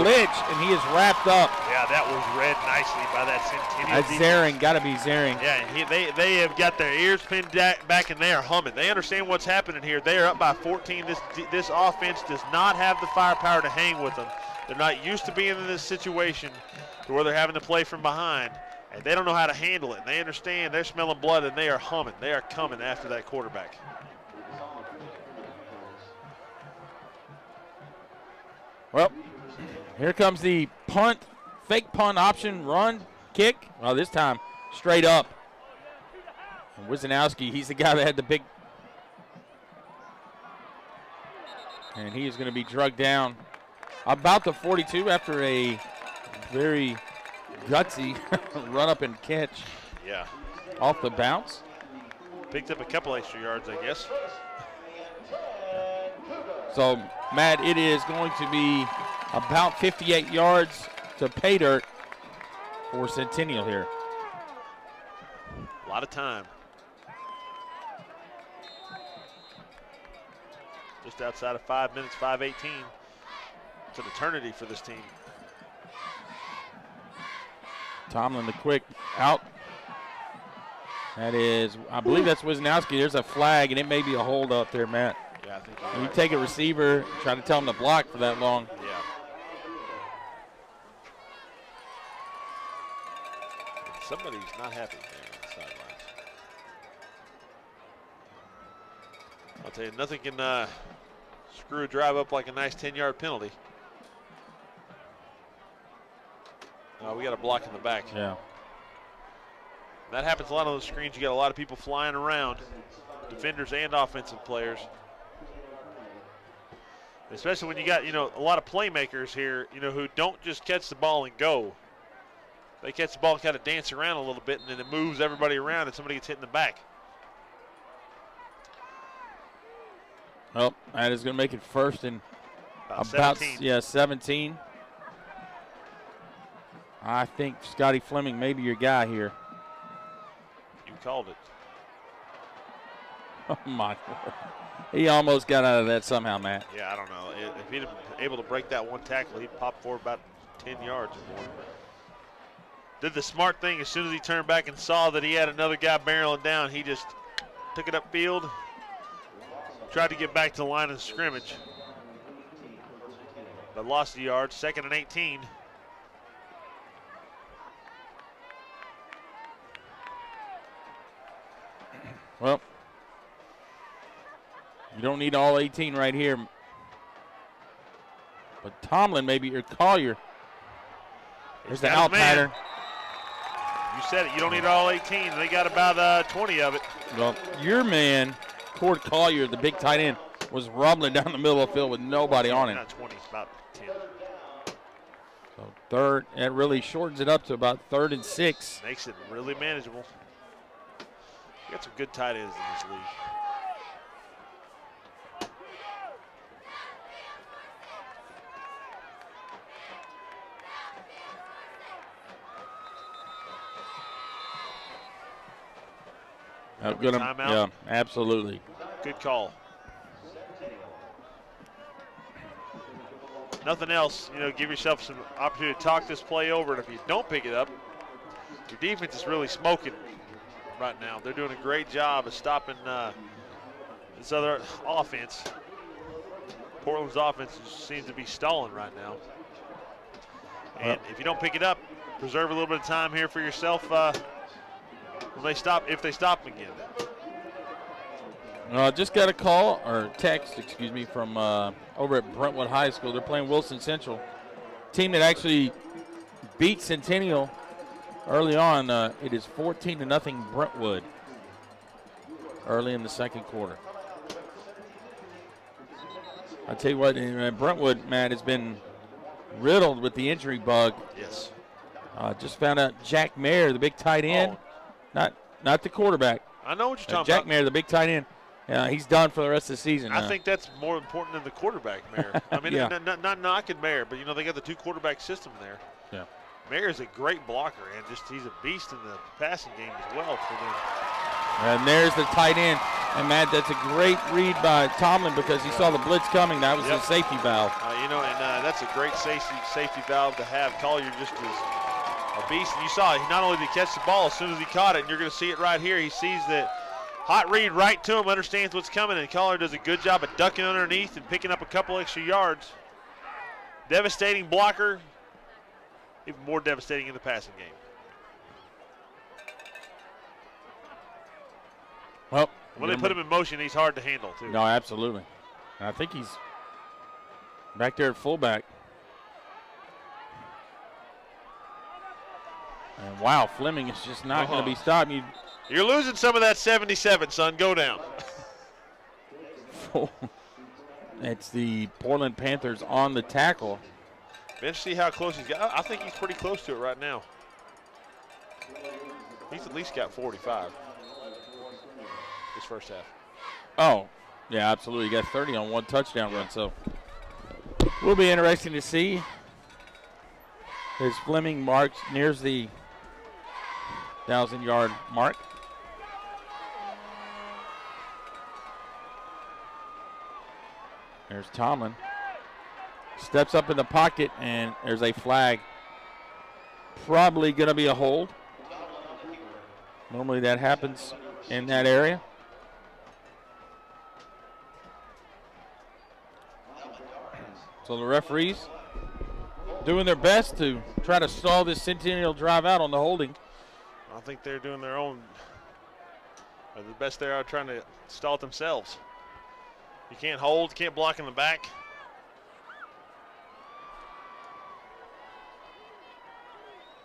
Lynch, and he is wrapped up. Yeah, that was read nicely by that Centennial. That's Zaring, got to be Zaring. Yeah, and they have got their ears pinned back and they are humming. They understand what's happening here. They are up by 14. This offense does not have the firepower to hang with them. They're not used to being in this situation to where they're having to play from behind, and they don't know how to handle it. And they understand they're smelling blood, and they are humming. They are coming after that quarterback. Well, here comes the punt, fake punt option, run, kick. Well, this time straight up. And Wisnowski, he's the guy that had the big. And he is going to be drugged down about the 42 after a very gutsy run up and catch. Yeah. Off the bounce. Picked up a couple extra yards, I guess. So, Matt, it is going to be about 58 yards to pay dirt for Centennial here. A lot of time. Just outside of 5 minutes, 5:18. It's an eternity for this team. Tomlin, the quick out. That is, I believe that's Wisnowski. There's a flag, and it may be a hold up there, Matt. Yeah, I think you're right. You take a receiver, try to tell him to block for that long. Yeah. Somebody's not happy there on the sidelines. I'll tell you, nothing can screw a drive up like a nice 10-yard penalty. We got a block in the back. Yeah. That happens a lot on those screens. You got a lot of people flying around, defenders and offensive players. Especially when you got, a lot of playmakers here, who don't just catch the ball and go. They catch the ball and kind of dance around a little bit, and then it moves everybody around, and somebody gets hit in the back. Well, that is going to make it first and about 17. 17. I think Scotty Fleming may be your guy here. You called it. Oh, my Lord. He almost got out of that somehow, Matt. Yeah, I don't know. If he'd been able to break that one tackle, he'd pop forward about 10 yards or more. Did the smart thing as soon as he turned back and saw that he had another guy barreling down. He just took it upfield, tried to get back to the line of scrimmage, but lost the yard. 2nd and 18. Well, you don't need all 18 right here. But Tomlin, maybe, or Collier. There's the out pattern. You said it. You don't need all 18. They got about 20 of it. Well, your man, Cord Collier, the big tight end, was rumbling down the middle of the field with nobody on him. Not 20, about 10. So third, it really shortens it up to about 3rd and 6. Makes it really manageable. You got some good tight ends in this league. Timeout? Yeah, absolutely. Good call. Nothing else, give yourself some opportunity to talk this play over, and if you don't pick it up, your defense is really smoking right now. They're doing a great job of stopping this other offense. Portland's offense seems to be stalling right now. And if you don't pick it up, preserve a little bit of time here for yourself when they stop, if they stop them again. Just got a call, or text, excuse me, from over at Brentwood High School. They're playing Wilson Central. Team that actually beat Centennial early on. It is 14-0 Brentwood early in the second quarter. I tell you what, Brentwood, Matt, has been riddled with the injury bug. Yes. Just found out Jack Mayer, the big tight end, not the quarterback. I know what you're talking Jack about. Mayer, the big tight end. He's done for the rest of the season. I think that's more important than the quarterback, Mayer. I mean, yeah. not knocking Mayer, but they got the two quarterback system there. Yeah. Mayer's a great blocker, and he's a beast in the passing game as well for them. And there's the tight end. And, Matt, that's a great read by Tomlin because he saw the blitz coming. That was his safety valve. That's a great safety valve to have. Collier just is a beast. And you saw it. Not only did he catch the ball, as soon as he caught it, and you're going to see it right here, he sees the hot read right to him, understands what's coming, and Collier does a good job of ducking underneath and picking up a couple extra yards. Devastating blocker, even more devastating in the passing game. Well, when they put him in motion, he's hard to handle, too. No, absolutely. And I think he's back there at fullback. And, wow, Fleming is just not going to be stopped. You're losing some of that 77, son. Go down. It's the Portland Panthers on the tackle. Bench, see how close he's got. I think he's pretty close to it right now. He's at least got 45 this first half. Oh, yeah, absolutely. He got 30 on one touchdown run, so will be interesting to see as Fleming nears the 1,000-yard mark. There's Tomlin. Steps up in the pocket, and there's a flag. Probably going to be a hold. Normally that happens in that area. So the referees doing their best to try to stall this Centennial drive out on the holding. I think they're doing their own, the best they are trying to stall it themselves. You can't hold, you can't block in the back.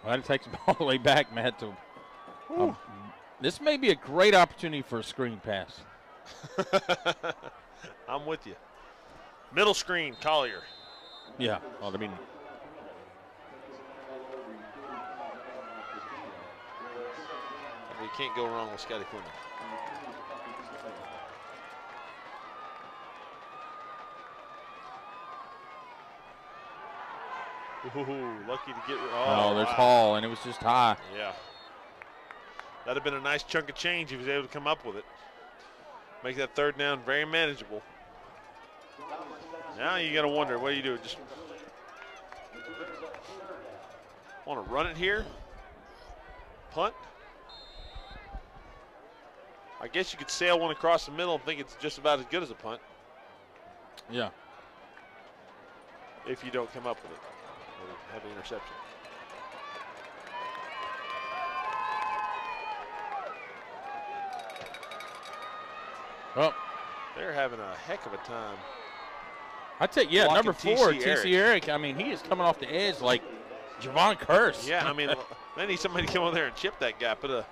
Well, that takes them all the way back, Matt. This may be a great opportunity for a screen pass. I'm with you. Middle screen, Collier. Yeah, well, I mean. You can't go wrong with Scotty Fleming. Ooh, lucky to get. Oh, there's Hall, and it was just high. Yeah. That'd have been a nice chunk of change if he was able to come up with it. Make that third down very manageable. Now you got to wonder, what do you do? Just want to run it here? Punt? I guess you could sail one across the middle and think it's just about as good as a punt. Yeah. If you don't come up with it or have an interception. Well, they're having a heck of a time. I tell you, yeah, number 4, TC Eric. I mean, he is coming off the edge like Javon Curse. Yeah, I mean, they need somebody to come on there and chip that guy. Put a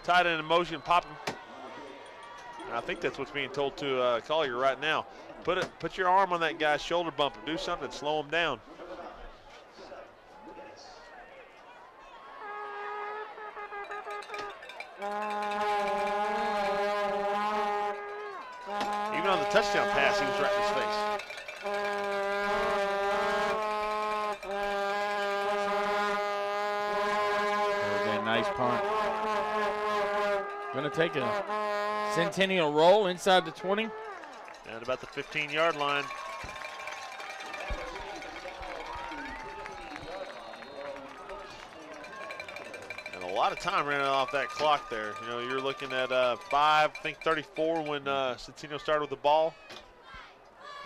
tight end in motion, pop him. And I think that's what's being told to Collier right now. Put your arm on that guy's shoulder bumper. Do something, slow him down. Even on the touchdown pass, he was right in his face. Nice punt. Going to take a Centennial roll inside the 20. And about the 15-yard line. And a lot of time ran off that clock there. You know, you're looking at 5:34 when Centennial started with the ball.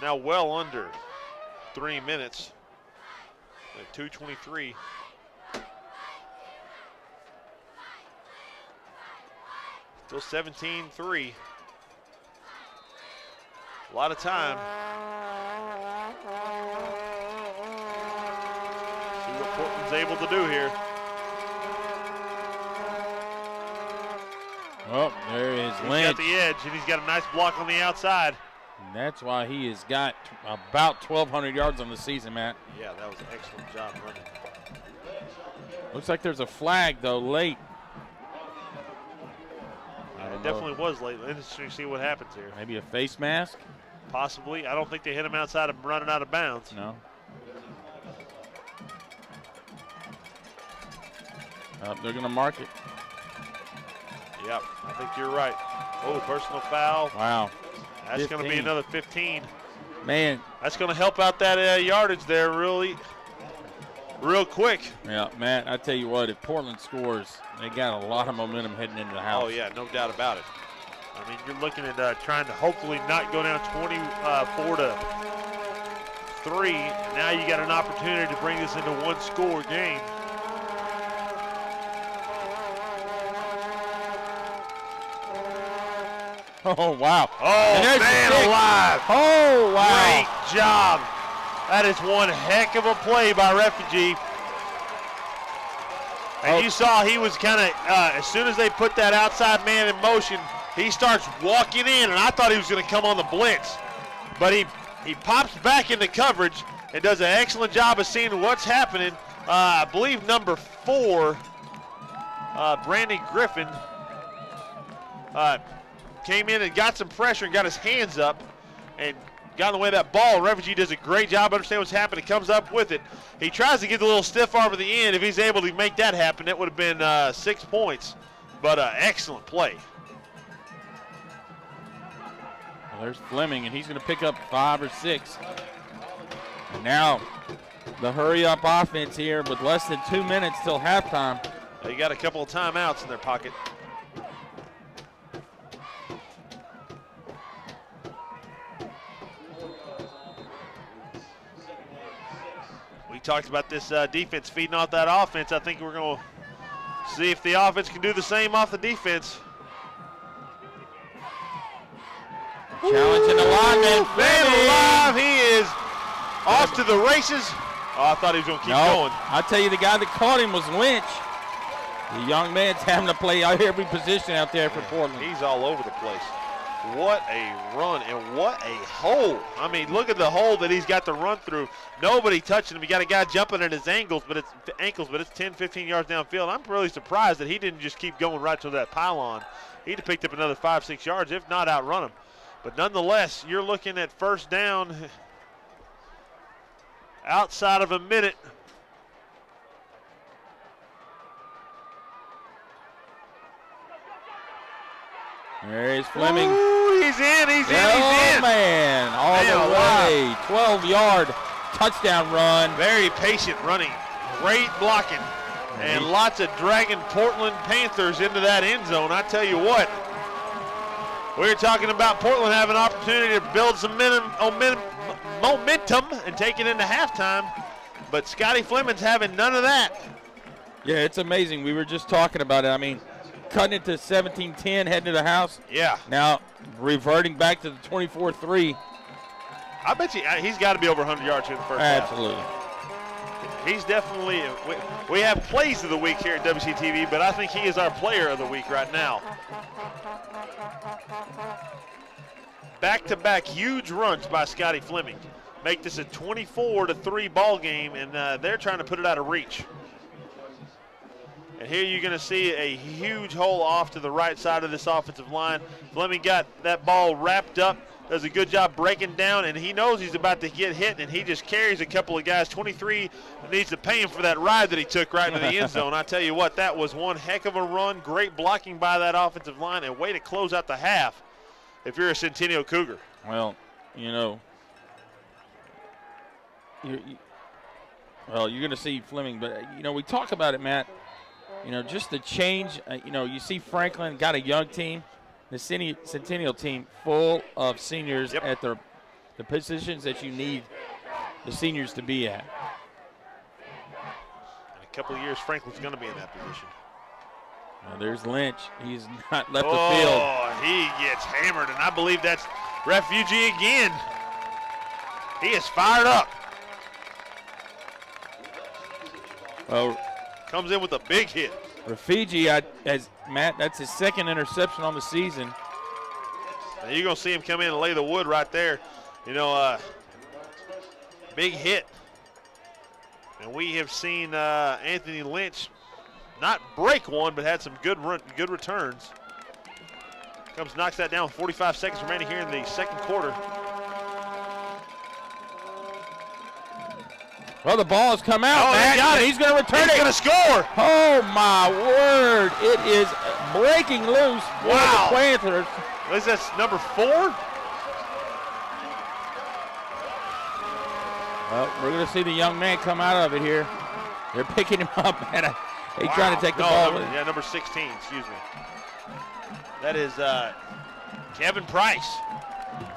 Now well under 3 minutes. At 2:23. Still 17-3. A lot of time. See what Portland's able to do here. Oh, there is He's Lynch. got the edge, and he's got a nice block on the outside. And that's why he has got about 1,200 yards on the season, Matt. Yeah, that was an excellent job running. Looks like there's a flag, though, late. It definitely was late. Interesting to see what happens here. Maybe a face mask? Possibly. I don't think they hit him outside of running out of bounds. No. They're going to mark it. Yep, I think you're right. Oh, personal foul. Wow. That's going to be another 15. Man. That's going to help out that yardage there real quick. Yeah, Matt, I tell you what, if Portland scores, they got a lot of momentum heading into the house. Oh, yeah, no doubt about it. I mean, you're looking at trying to hopefully not go down 24-3. Now you got an opportunity to bring this into one-score game. Oh, wow. Oh, man alive. Oh, wow. Great job. That is one heck of a play by Refugee. And you saw he was kind of, as soon as they put that outside man in motion, he starts walking in, and I thought he was going to come on the blitz. But he pops back into coverage and does an excellent job of seeing what's happening. I believe number 4, Brandon Griffin, came in and got some pressure and got his hands up and got in the way of that ball. Refugee does a great job, understand what's happening, comes up with it. He tries to get the little stiff arm at the end. If he's able to make that happen, it would have been 6 points. But excellent play. Well, there's Fleming, and he's going to pick up 5 or 6. And now the hurry-up offense here with less than 2 minutes till halftime. They got a couple of timeouts in their pocket. We talked about this defense feeding off that offense. I think we're going to see if the offense can do the same off the defense. Challenging the lineman. Man alive, he is off to the races. Oh, I thought he was going to keep going. I tell you, the guy that caught him was Lynch. The young man's having to play every position out there for Portland. He's all over the place. What a run and what a hole. I mean, look at the hole that he's got to run through. Nobody touching him. You got a guy jumping at his ankles, but it's 10, 15 yards downfield. I'm really surprised that he didn't just keep going right to that pylon. He'd have picked up another 5, 6 yards, if not outrun him. But nonetheless, you're looking at first down outside of a minute. There's Fleming. Ooh, he's in. Oh, man. All the way. 12-yard touchdown run. Very patient running. Great blocking. And lots of dragging Portland Panthers into that end zone. I tell you what. We're talking about Portland having an opportunity to build some momentum and take it into halftime. But Scotty Fleming's having none of that. Yeah, it's amazing. We were just talking about it. I mean, cutting it to 17-10, heading to the house. Yeah. Now reverting back to the 24-3. I bet you he's got to be over 100 yards here in the first half. Absolutely. He's definitely, we have plays of the week here at WCTV, but I think he is our player of the week right now. Back-to-back huge runs by Scotty Fleming. Make this a 24-3 ball game, and they're trying to put it out of reach. And here you're going to see a huge hole off to the right side of this offensive line. Fleming got that ball wrapped up does a good job breaking down, and he knows he's about to get hit, and he just carries a couple of guys. 23 needs to pay him for that ride that he took right into the end zone. I tell you what, that was one heck of a run. Great blocking by that offensive line, and way to close out the half if you're a Centennial Cougar. Well, you know, you're going to see Fleming, but, you know, we talk about it, Matt. You know, just the change. You know, you see Franklin got a young team. The Centennial team full of seniors at the positions that you need the seniors to be at. In a couple of years, Franklin's going to be in that position. Now there's Lynch. He's not left the field. Oh, he gets hammered, and I believe that's Refugee again. He is fired up. Oh, comes in with a big hit. Refugee, as Matt, that's his second interception on the season. Now you're going to see him come in and lay the wood right there. You know, big hit. And we have seen Anthony Lynch not break one, but had some good returns. Knocks that down. 45 seconds remaining here in the second quarter. Well, the ball has come out, Matt. He's going to return it. He's going to score. Oh, my word. It is breaking loose for the Panthers. What is this, number 4? Well, we're going to see the young man come out of it here. They're picking him up, man. He's trying to take the ball. Number 16, excuse me. That is Kevin Price,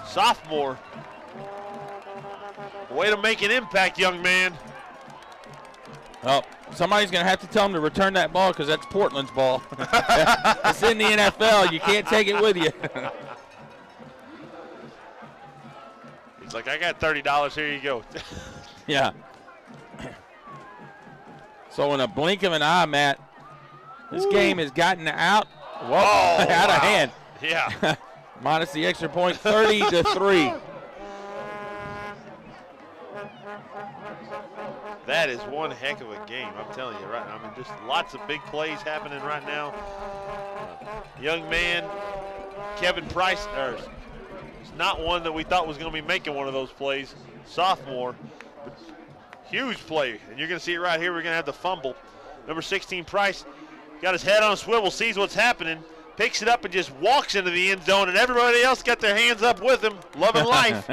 sophomore. Way to make an impact, young man. Well, somebody's going to have to tell him to return that ball because that's Portland's ball. It's in the NFL. You can't take it with you. He's like, I got $30. Here you go. Yeah. So in a blink of an eye, Matt, this game has gotten out of hand. Yeah. Minus the extra point, 30-3. That is one heck of a game, I'm telling you right now. I mean, just lots of big plays happening right now. Young man, Kevin Price, is not one that we thought was going to be making one of those plays. Sophomore, but huge play, and you're going to see it right here. We're going to have the fumble. Number 16, Price, got his head on a swivel, sees what's happening, picks it up and just walks into the end zone, and everybody else got their hands up with him, loving life.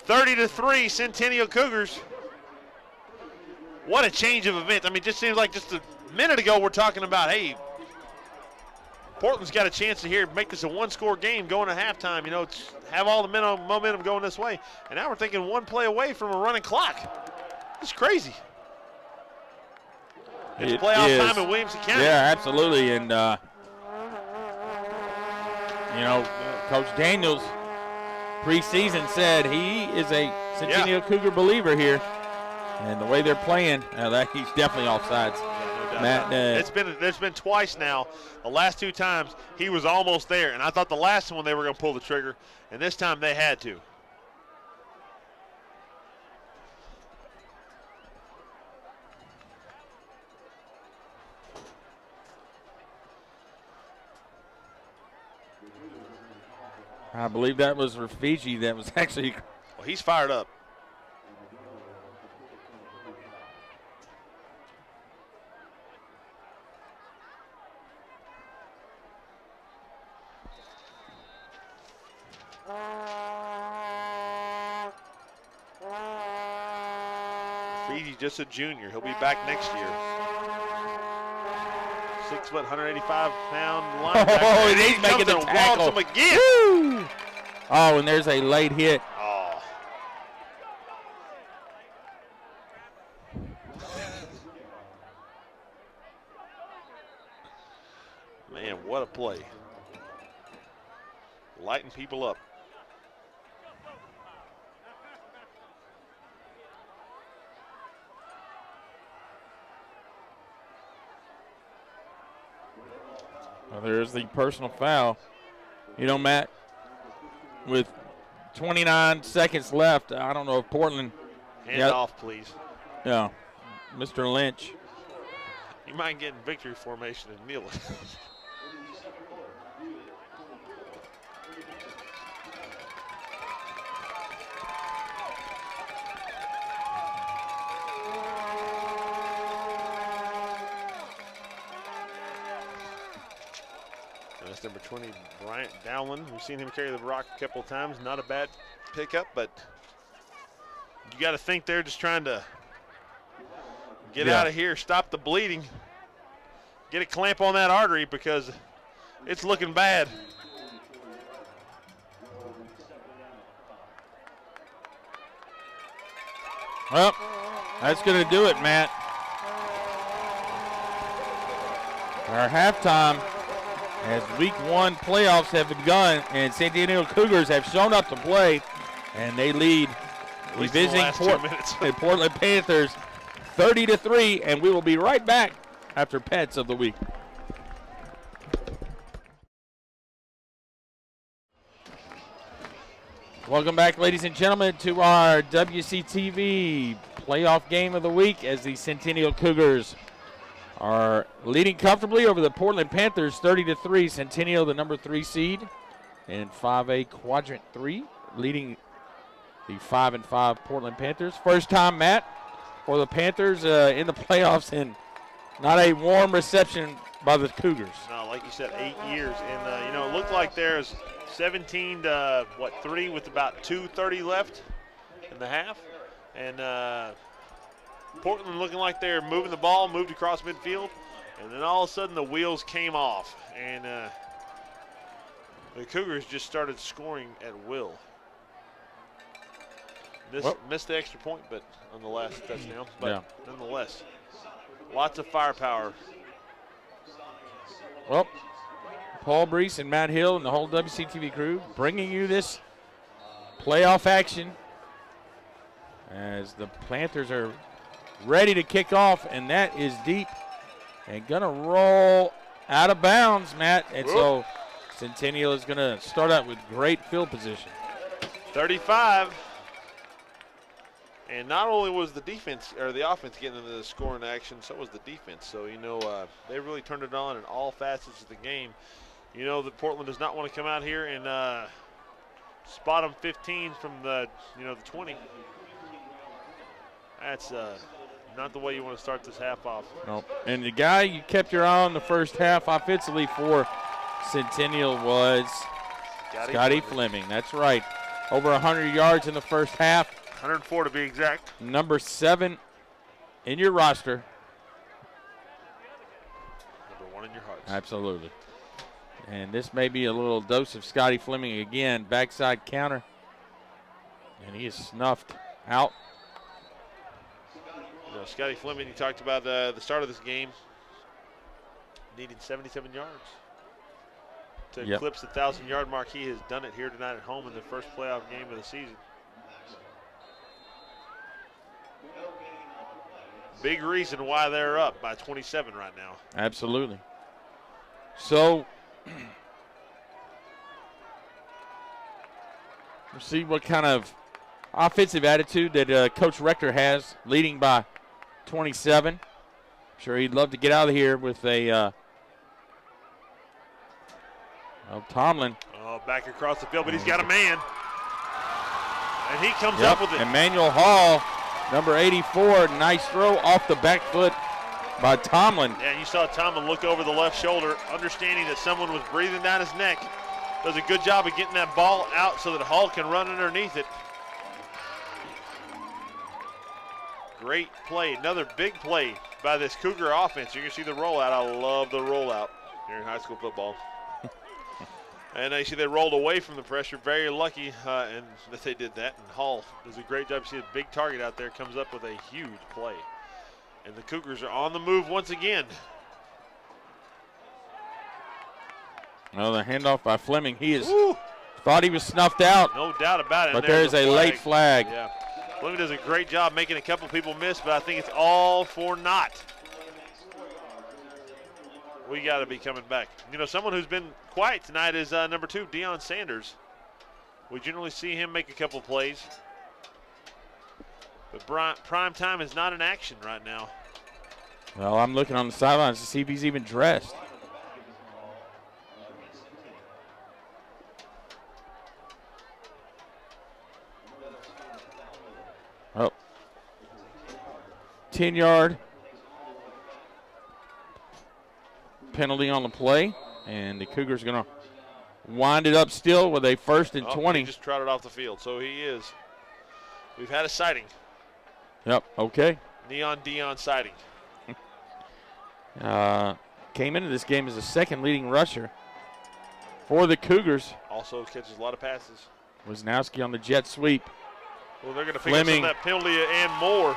30-3, Centennial Cougars. What a change of events. I mean, it just seems like just a minute ago we're talking about, hey, Portland's got a chance to here make this a one-score game going to halftime, you know, have all the momentum going this way. And now we're thinking one play away from a running clock. It's crazy. It's playoff time in Williamson County. Yeah, absolutely. And, you know, Coach Daniels preseason said he is a Centennial Cougar believer here. And the way they're playing, he's definitely offsides. Yeah, no Matt, there's been twice now. The last 2 times he was almost there, and I thought the last one they were going to pull the trigger, and this time they had to. I believe that was Refugee that was actually. Well, he's fired up. He's just a junior. He'll be back next year. 6 foot, 185-pound linebacker. Oh, and he's making the tackle. Him again. Woo! Oh, and there's a late hit. Oh. Man, what a play. Lighting people up. Well, there's the personal foul. You know, Matt, with 29 seconds left, I don't know if Portland. Hand off, please. Yeah, Mr. Lynch. You might get in victory formation and kneel it. number 20, Bryant Dowland. We've seen him carry the rock a couple of times. Not a bad pickup, but you got to think they're just trying to get out of here, stop the bleeding, get a clamp on that artery because it's looking bad. Well, that's going to do it, Matt. Our halftime as week 1 playoffs have begun, and Centennial Cougars have shown up to play, and they lead the visiting Portland Panthers 30-3, and we will be right back after Pets of the Week. Welcome back, ladies and gentlemen, to our WCTV playoff game of the week as the Centennial Cougars are leading comfortably over the Portland Panthers 30-3. Centennial, the number 3 seed in 5A Quadrant 3, leading the 5-5 Portland Panthers. First time, Matt, for the Panthers in the playoffs, and not a warm reception by the Cougars. No, like you said, 8 years. And, you know, it looked like there's 17 to, 3 with about 2:30 left in the half. And Portland looking like they're moving the ball, moved across midfield. And then all of a sudden the wheels came off. And the Cougars just started scoring at will. Missed the extra point, but on the last touchdown. But nonetheless, lots of firepower. Well, Paul Brees and Matt Hill and the whole WCTV crew bringing you this playoff action as the Panthers are ready to kick off, and that is deep and going to roll out of bounds, Matt. And so Centennial is going to start out with great field position. 35. And not only was the defense or the offense getting into the scoring action, so was the defense. So, you know, they really turned it on in all facets of the game. You know that Portland does not want to come out here and spot them 15 from the, the 20. That's not the way you want to start this half off. Nope. And the guy you kept your eye on the first half offensively for Centennial was Scotty Fleming. That's right. Over 100 yards in the first half. 104 to be exact. Number 7 in your roster. Number 1 in your hearts. Absolutely. And this may be a little dose of Scotty Fleming again. Backside counter. And he is snuffed out. You know, Scotty Fleming, you talked about the start of this game, needed 77 yards to eclipse the 1,000-yard mark. He has done it here tonight at home in the first playoff game of the season. Big reason why they're up by 27 right now. Absolutely. So, we'll see what kind of offensive attitude that Coach Rector has, leading by 27. I'm sure he'd love to get out of here with a Tomlin. Oh, back across the field, but he's got a man. And he comes up with it. Emmanuel Hall, number 84, nice throw off the back foot by Tomlin. Yeah, you saw Tomlin look over the left shoulder, understanding that someone was breathing down his neck. Does a good job of getting that ball out so that Hall can run underneath it. Great play, another big play by this Cougar offense. You can see the rollout. I love the rollout here in high school football. And you see they rolled away from the pressure. Very lucky and that they did that. And Hall does a great job. You see a big target out there, comes up with a huge play. And the Cougars are on the move once again. Well, the handoff by Fleming. He is thought he was snuffed out. No doubt about it. But there's a late flag. Yeah. Fleming does a great job making a couple people miss, but I think it's all for naught. We got to be coming back. You know, someone who's been quiet tonight is number 2, Deion Sanders. We generally see him make a couple plays. But prime time is not in action right now. Well, I'm looking on the sidelines to see if he's even dressed. Oh. 10-yard penalty on the play, and the Cougars are going to wind it up still with a 1st and 20. He just trotted off the field, so he is. We've had a sighting. Yep, okay. Neon Dion sighting. Came into this game as the 2nd leading rusher for the Cougars. Also catches a lot of passes. Wisnowski on the jet sweep. Well, they're going to pick up some of that penalty and more.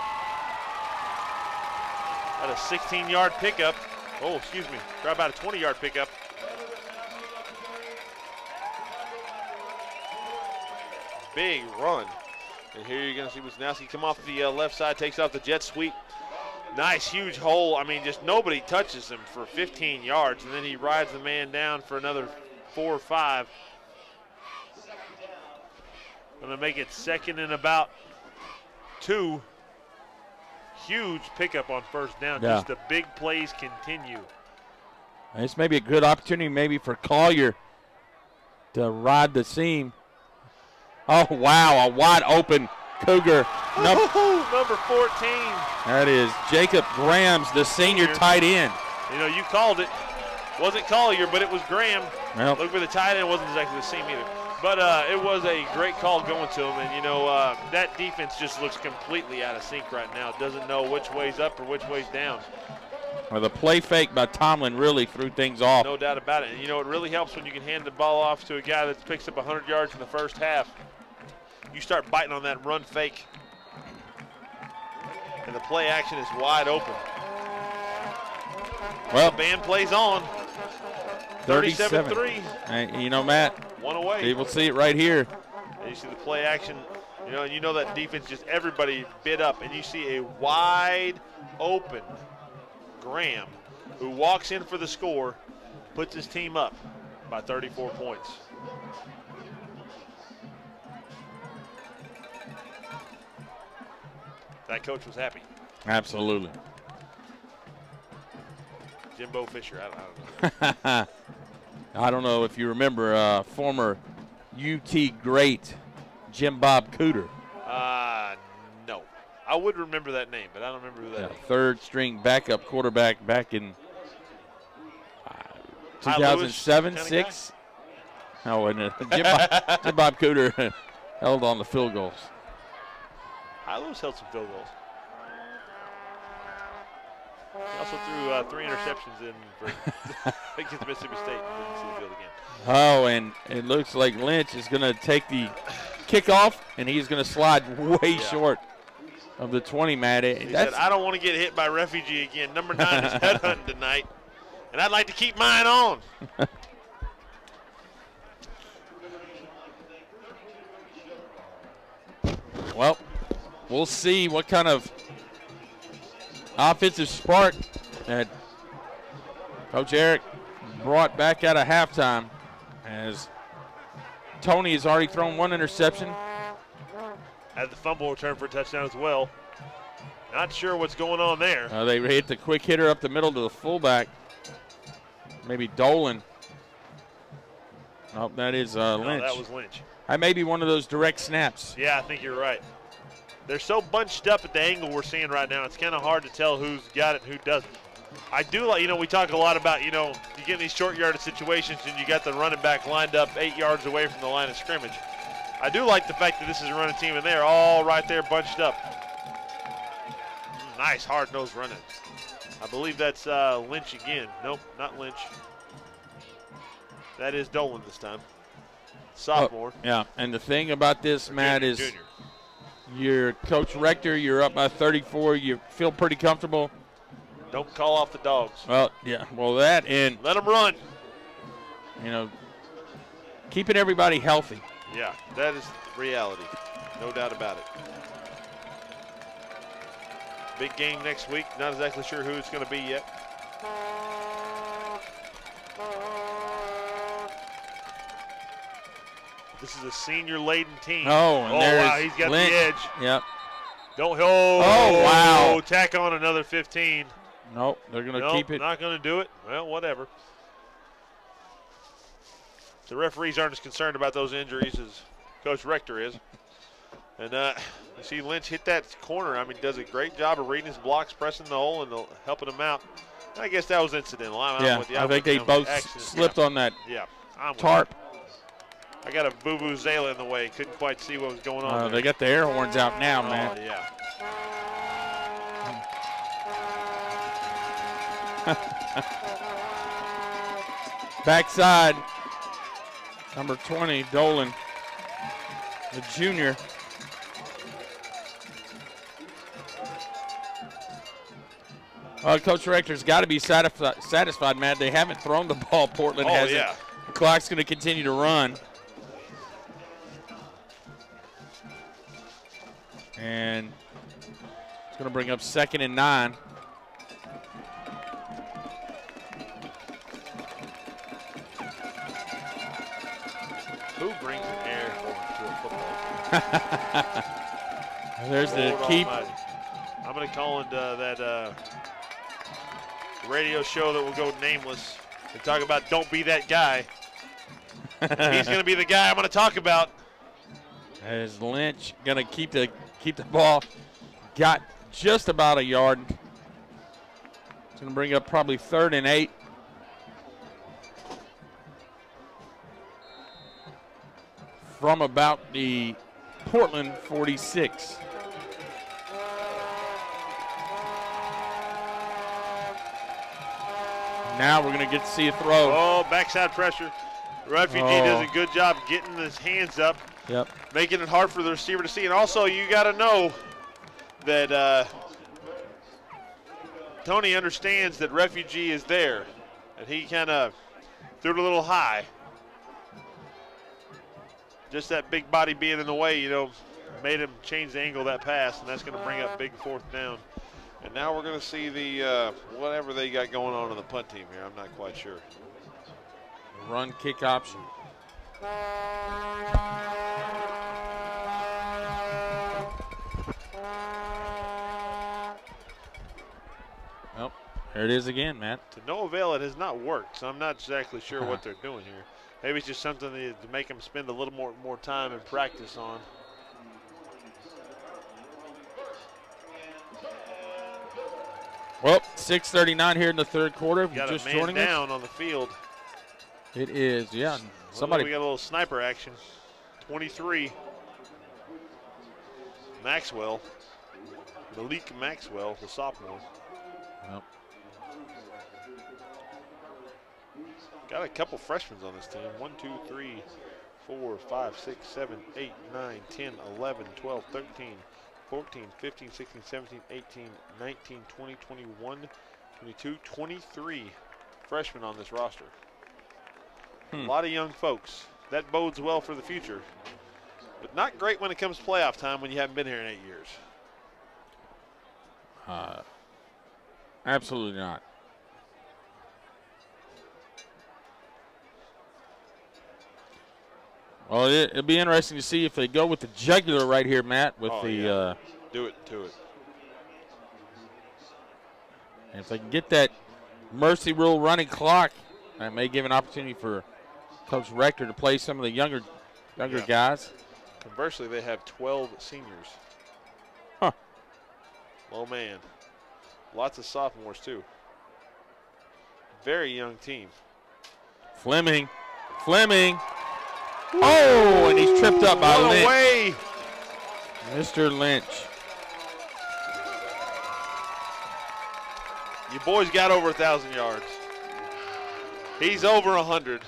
At a 16-yard pickup. Oh, excuse me. Try about a 20-yard pickup. Big run. And here you're going to see Wisnowski come off the left side, takes off the jet sweep. Nice, huge hole. I mean, just nobody touches him for 15 yards, and then he rides the man down for another 4 or 5. Going to make it 2nd and about 2. Huge pickup on 1st down. Yeah. Just the big plays continue. This may be a good opportunity maybe for Collier to ride the seam. Oh, wow, a wide open Cougar. Number 14. That is Jacob Graham's, the senior tight end. You know, you called it. Wasn't Collier, but it was Graham. Well, Look for the tight end. Wasn't exactly the seam either. But it was a great call going to him. And, you know, that defense just looks completely out of sync right now. Doesn't know which way's up or which way's down. well, the play fake by Tomlin really threw things off. No doubt about it. And, you know, it really helps when you can hand the ball off to a guy that picks up 100 yards in the first half. You start biting on that run fake. And the play action is wide open. Well, the band plays on. 37-3. And you know, Matt, one away. People see it right here. And you see the play action. You know, and you know that defense, just everybody bid up. And you see a wide open Graham who walks in for the score, puts his team up by 34 points. That coach was happy. Absolutely. Jimbo Fisher, I don't know. I don't know if you remember former UT great Jim Bob Cooter. No. I would remember that name, but I don't remember who that is. 3rd string backup quarterback back in 2007, 6. Oh, and Jim Bob Cooter held on the field goals. High Lewis held some field goals. He also threw 3 interceptions in for against Mississippi State. Didn't see the field again. Oh, and it looks like Lynch is going to take the kickoff, and he's going to slide way short of the 20, Matt. He said, I don't want to get hit by refugee again. Number 9 is headhunting tonight, and I'd like to keep mine on. Well, we'll see what kind of offensive spark that Coach Eric brought back out of halftime, as Tony has already thrown 1 interception. Had the fumble return for a touchdown as well. Not sure what's going on there. They hit the quick hitter up the middle to the fullback. Maybe Dolan. Oh, that is Lynch. No, that was Lynch. That may be one of those direct snaps. Yeah, I think you're right. They're so bunched up at the angle we're seeing right now, it's kind of hard to tell who's got it and who doesn't. I do like, you know, we talk a lot about, you know, you get in these short yardage situations and you got the running back lined up 8 yards away from the line of scrimmage. I do like the fact that this is a running team and they're all right there bunched up. Nice hard-nosed running. I believe that's Lynch again. Nope, not Lynch. That is Dolan this time. Sophomore. Oh, yeah, and the thing about this, Matt, is junior. You're Coach Rector, you're up by 34, you feel pretty comfortable. Don't call off the dogs. Well, yeah, well that and let them run. You know, keeping everybody healthy. Yeah, that is reality. No doubt about it. Big game next week. Not exactly sure who it's going to be yet. This is a senior-laden team. Oh, and wow, he's got Lynch. the edge. Yep. Don't wow. Tack on another 15. Nope, they're going to keep it. Not going to do it. Well, whatever. The referees aren't as concerned about those injuries as Coach Rector is. And you see Lynch hit that corner. I mean, does a great job of reading his blocks, pressing the hole, and helping him out. I guess that was incidental. I think they both slipped on that I'm tarp. I got a boo-boo-zela in the way. Couldn't quite see what was going on. They got the air horns out now, man. Oh, yeah. Backside, number 20, Dolan, the junior. Coach Rector's got to be satisfied, Matt. They haven't thrown the ball. Portland hasn't. Yeah. The clock's going to continue to run. And it's going to bring up 2nd and 9. Who brings an air horn to a football? There's the keep. I'm going to call into that radio show that will go nameless and talk about don't be that guy. He's going to be the guy I'm going to talk about. As Lynch going to keep the ball. Got just about a yard. It's going to bring up probably 3rd and 8. From about the Portland 46. Now we're going to get to see a throw. Oh, backside pressure. Refugee does a good job getting his hands up, making it hard for the receiver to see. And also, you got to know that Tony understands that Refugee is there, and he kind of threw it a little high. Just that big body being in the way, made him change the angle of that pass, and that's going to bring up big 4th down. And now we're going to see the whatever they got going on in the punt team here. I'm not quite sure. Run kick option. Well, there it is again, Matt. To no avail, it has not worked, so I'm not exactly sure what they're doing here. Maybe it's just something to make them spend a little more time and practice on. Well, 6:39 here in the 3rd quarter. Got just a man joining down us. on the field. It is, yeah. Somebody. We got a little sniper action. 23. Maxwell. Malik Maxwell, the sophomore. Yep. Got a couple freshmen on this team. 1, 2, 3, 4, 5, 6, 7, 8, 9, 10, 11, 12, 13, 14, 15, 16, 17, 18, 19, 20, 21, 22, 23 freshmen on this roster. A lot of young folks. That bodes well for the future. But not great when it comes to playoff time when you haven't been here in 8 years. Absolutely not. Well, it'll be interesting to see if they go with the jugular right here, Matt, with do it to it. And if they can get that mercy rule running clock, that may give an opportunity for Coach Rector to play some of the younger guys. Conversely, they have 12 seniors. Huh. Oh, man. Lots of sophomores, too. Very young team. Fleming. Oh, and he's tripped up by Lynch. Away. Mr. Lynch. You boys got over 1,000 yards. He's over 100.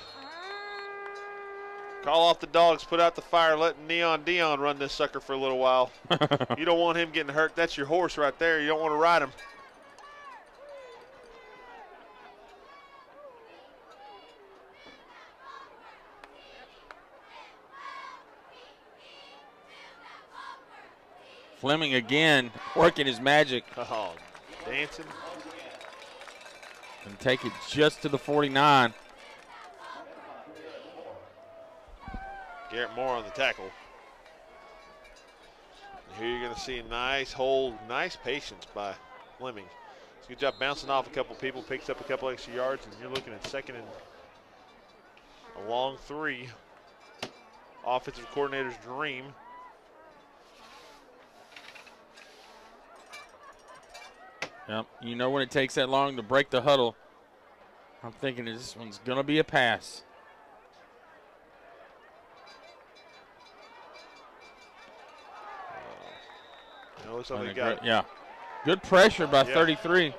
Call off the dogs, put out the fire, let Neon Dion run this sucker for a little while. You don't want him getting hurt. That's your horse right there. You don't want to ride him. Fleming again working his magic. Oh, dancing. And take it just to the 49. Garrett Moore on the tackle. Here you're going to see a nice hold, nice patience by Fleming. It's a good job bouncing off a couple people, picks up a couple extra yards, and you're looking at 2nd and a long 3. Offensive coordinator's dream. Yep. You know when it takes that long to break the huddle. I'm thinking this one's going to be a pass. It looks like they got it. Yeah. Good pressure by Yeah. 33.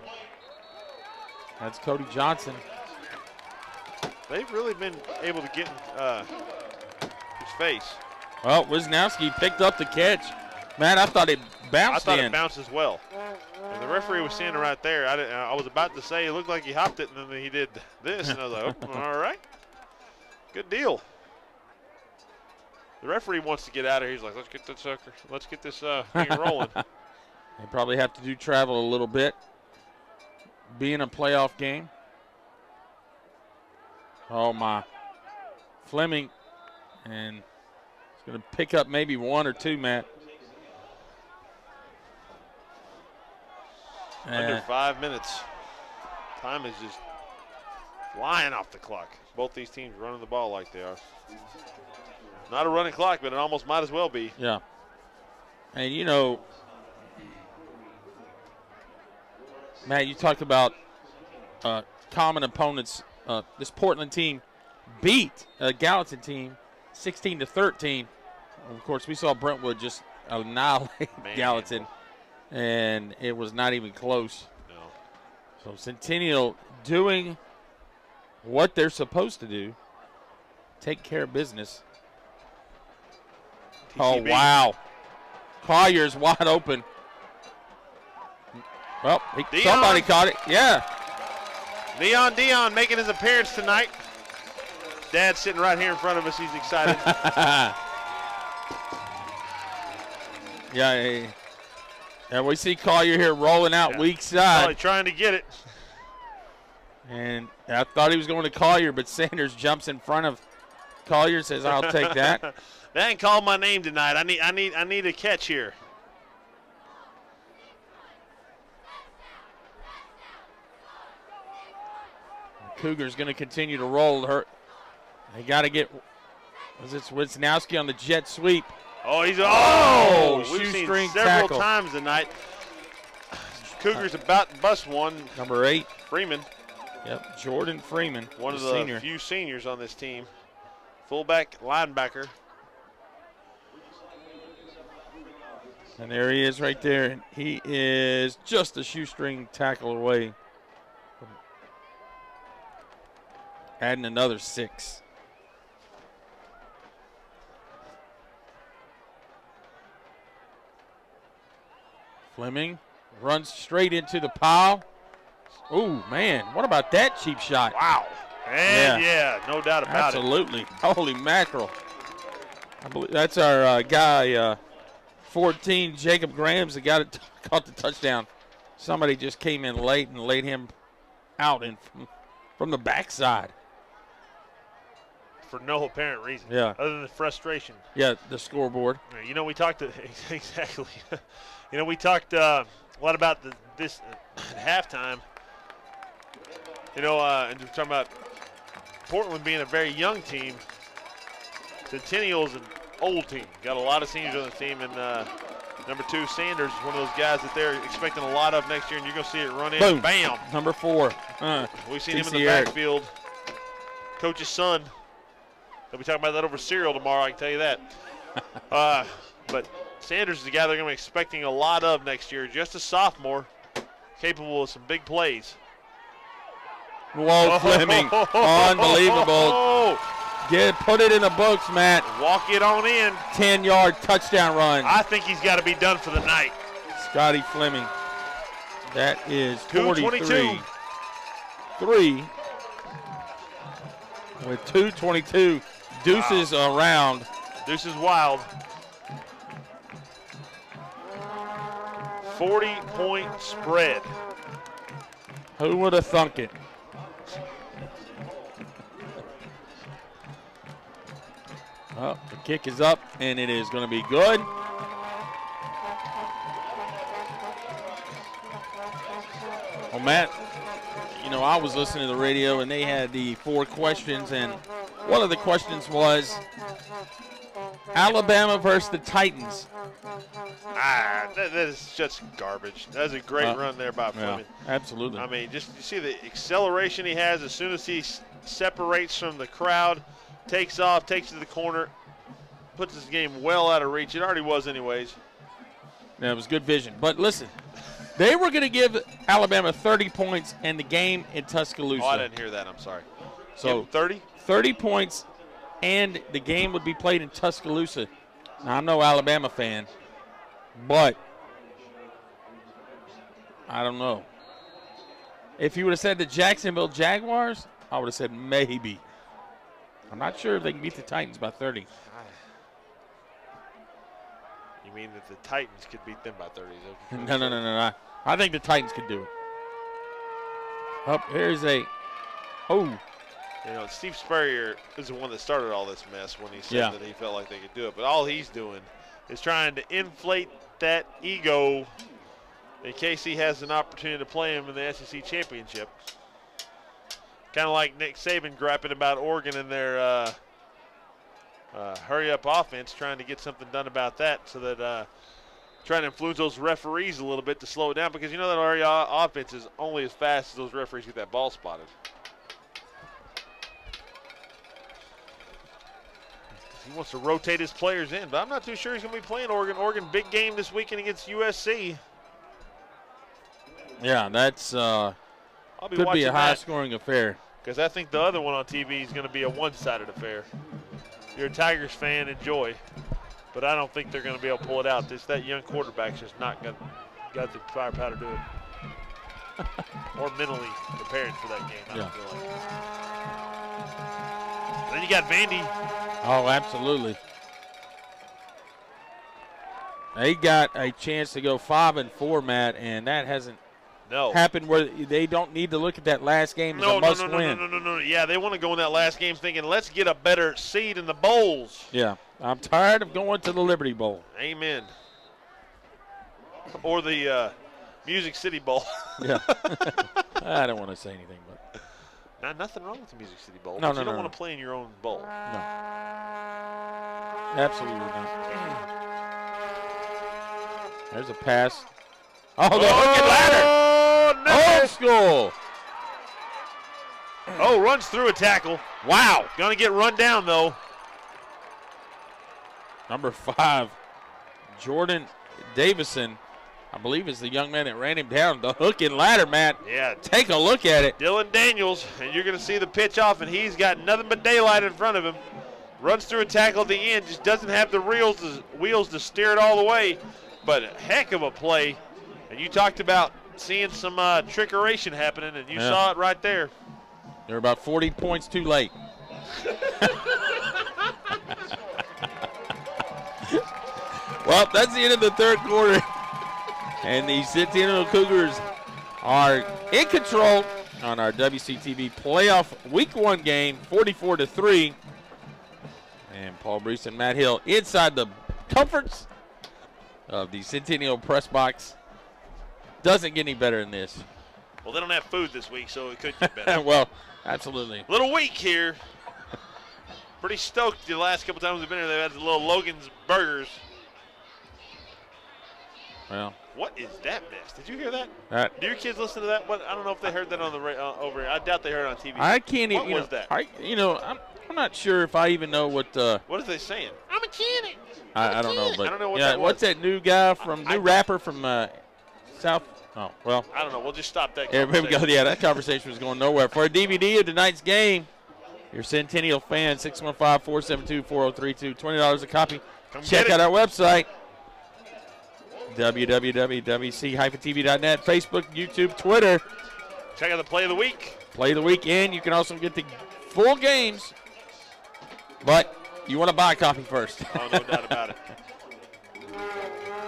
That's Cody Johnson. They've really been able to get in his face. Well, Wisnowski picked up the catch. Man, I thought it bounced I thought in. it bounced as well. And the referee was standing right there. I was about to say it looked like he hopped it, and then he did this. And I was like, oh, all right. Good deal. The referee wants to get out of here. He's like, let's get this sucker. Let's get this thing rolling. They probably have to do travel a little bit. Being a playoff game. Oh, my. Fleming. And it's going to pick up maybe one or two, Matt. Under 5 minutes. Time is just flying off the clock. Both these teams running the ball like they are. Not a running clock, but it almost might as well be. Yeah. And, you know, Matt, you talked about common opponents. This Portland team beat a Gallatin team 16-13. Of course, we saw Brentwood just annihilate Gallatin, and it was not even close. No. So Centennial doing what they're supposed to do, take care of business. TCB. Oh, wow. Collier's wide open. Well, somebody caught it. Yeah. Neon Dion making his appearance tonight. Dad's sitting right here in front of us. He's excited. Yeah. And we see Collier here rolling out weak side. Probably trying to get it. And I thought he was going to Collier, but Sanders jumps in front of Collier, says, I'll take that. They ain't called my name tonight. I need a catch here. Cougars going to continue to roll her. They got to get, it's Wisnowski on the jet sweep. Oh, he's we've seen shoestring several tackle. times tonight. Cougars about to bust one. Number 8. Freeman. Yep, Jordan Freeman. One of the senior. few seniors on this team. Fullback, linebacker. And there he is right there. He is just a shoestring tackle away from adding another 6. Fleming runs straight into the pile. Oh, man, what about that cheap shot? Wow. And yeah no doubt about Absolutely. Holy mackerel. I believe that's our guy, 14, Jacob Graham's the guy that caught the touchdown. Somebody just came in late and laid him out from the backside. For no apparent reason. Yeah. Other than frustration. Yeah, the scoreboard. You know, we talked exactly. You know, we talked a lot about this at halftime. You know, and we're talking about Portland being a very young team. Centennial is an old team. Got a lot of seniors on the team, and number 2, Sanders, is one of those guys that they're expecting a lot of next year, and you're going to see it run in. Boom. Bam. Number 4. We've seen him in the TC Eric. backfield. Coach's son. They'll be talking about that over cereal tomorrow, I can tell you that. But Sanders is the guy they're going to be expecting a lot of next year. Just a sophomore, capable of some big plays. Whoa, Fleming. Unbelievable. Put it in the books, Matt. Walk it on in. 10-yard touchdown run. I think he's got to be done for the night. Scotty Fleming. That is 2:22. 3 with 2:22. Deuces around. Deuces wild. 40-point spread. Who would have thunk it? Oh, the kick is up, and it is going to be good. Well, Matt, you know, I was listening to the radio, and they had the 4 questions, and one of the questions was Alabama versus the Titans. That is just garbage. That was a great run there by Fleming. Yeah, absolutely. I mean, just you see the acceleration he has as soon as he separates from the crowd, takes off, takes it to the corner, puts his game well out of reach. It already was anyways. That was good vision. But listen, they were going to give Alabama 30 points in the game in Tuscaloosa. Oh, I didn't hear that. I'm sorry. So 30? 30 points, and the game would be played in Tuscaloosa. Now, I'm no Alabama fan, but I don't know. If you would have said the Jacksonville Jaguars, I would have said maybe. I'm not sure if they can beat the Titans by 30. You mean that the Titans could beat them by 30? No. I think the Titans could do it. Up here's a, You know, Steve Spurrier is the one that started all this mess when he said that he felt like they could do it. But all he's doing is trying to inflate that ego in case he has an opportunity to play him in the SEC championship. Kind of like Nick Saban griping about Oregon and their hurry-up offense, trying to get something done about that so that trying to influence those referees a little bit to slow it down, because you know that our offense is only as fast as those referees get that ball spotted. He wants to rotate his players in, but I'm not too sure he's going to be playing Oregon. Oregon, big game this weekend against USC. Yeah, that's could be a high-scoring affair. Because I think the other one on TV is going to be a one-sided affair. You're a Tigers fan, enjoy. But I don't think they're going to be able to pull it out. That young quarterback's just not got the firepower to do it. Or mentally prepared for that game, I don't feel like. Then you got Vandy. Oh, absolutely. They got a chance to go 5-4, Matt, and that hasn't happened where they don't need to look at that last game as a must-win. No. Yeah, they want to go in that last game thinking, let's get a better seed in the bowls. Yeah, I'm tired of going to the Liberty Bowl. Amen. Or the Music City Bowl. Yeah. I don't want to say anything, but. Nothing wrong with the Music City Bowl. No, you don't want to play in your own bowl. No. Absolutely not. There's a pass. Oh, the hook and ladder. Old school. Oh, runs through a tackle. Wow. Going to get run down, though. Number 5, Jordan Davison, I believe is the young man that ran him down. The hook and ladder, Matt. Yeah. Take a look at it. Dylan Daniels, and you're going to see the pitch off, and he's got nothing but daylight in front of him. Runs through a tackle at the end, just doesn't have the wheels to steer it all the way. But a heck of a play. And you talked about seeing some trickeration happening, and you saw it right there. They're about 40 points too late. Well, that's the end of the third quarter. And the Centennial Cougars are in control on our WCTV playoff week 1 game, 44-3. And Paul Brees and Matt Hill inside the comforts of the Centennial press box. Doesn't get any better than this. Well, they don't have food this week, so it could get better. Well, absolutely. Little weak here. Pretty stoked the last couple times we've been here. They've had the little Logan's Burgers. Well, what is that mess? Did you hear that? Do your kids listen to that? What? I don't know if they heard that on the over here. I doubt they heard it on TV. I can't even. What was that? I'm not sure if I even know what. What are they saying? I'm a kid. I don't know, but I don't know what that was. What's that new guy from rapper from South? Oh, well. I don't know. We'll just stop that. Here we go. Yeah, that conversation was going nowhere. For a DVD of tonight's game, your Centennial fan, 615-472-4032, $20 a copy. Check out our website, www.wc-tv.net, Facebook, YouTube, Twitter. Check out the play of the week. Play of the week, and you can also get the full games, but you want to buy a copy first. Oh, no doubt about it.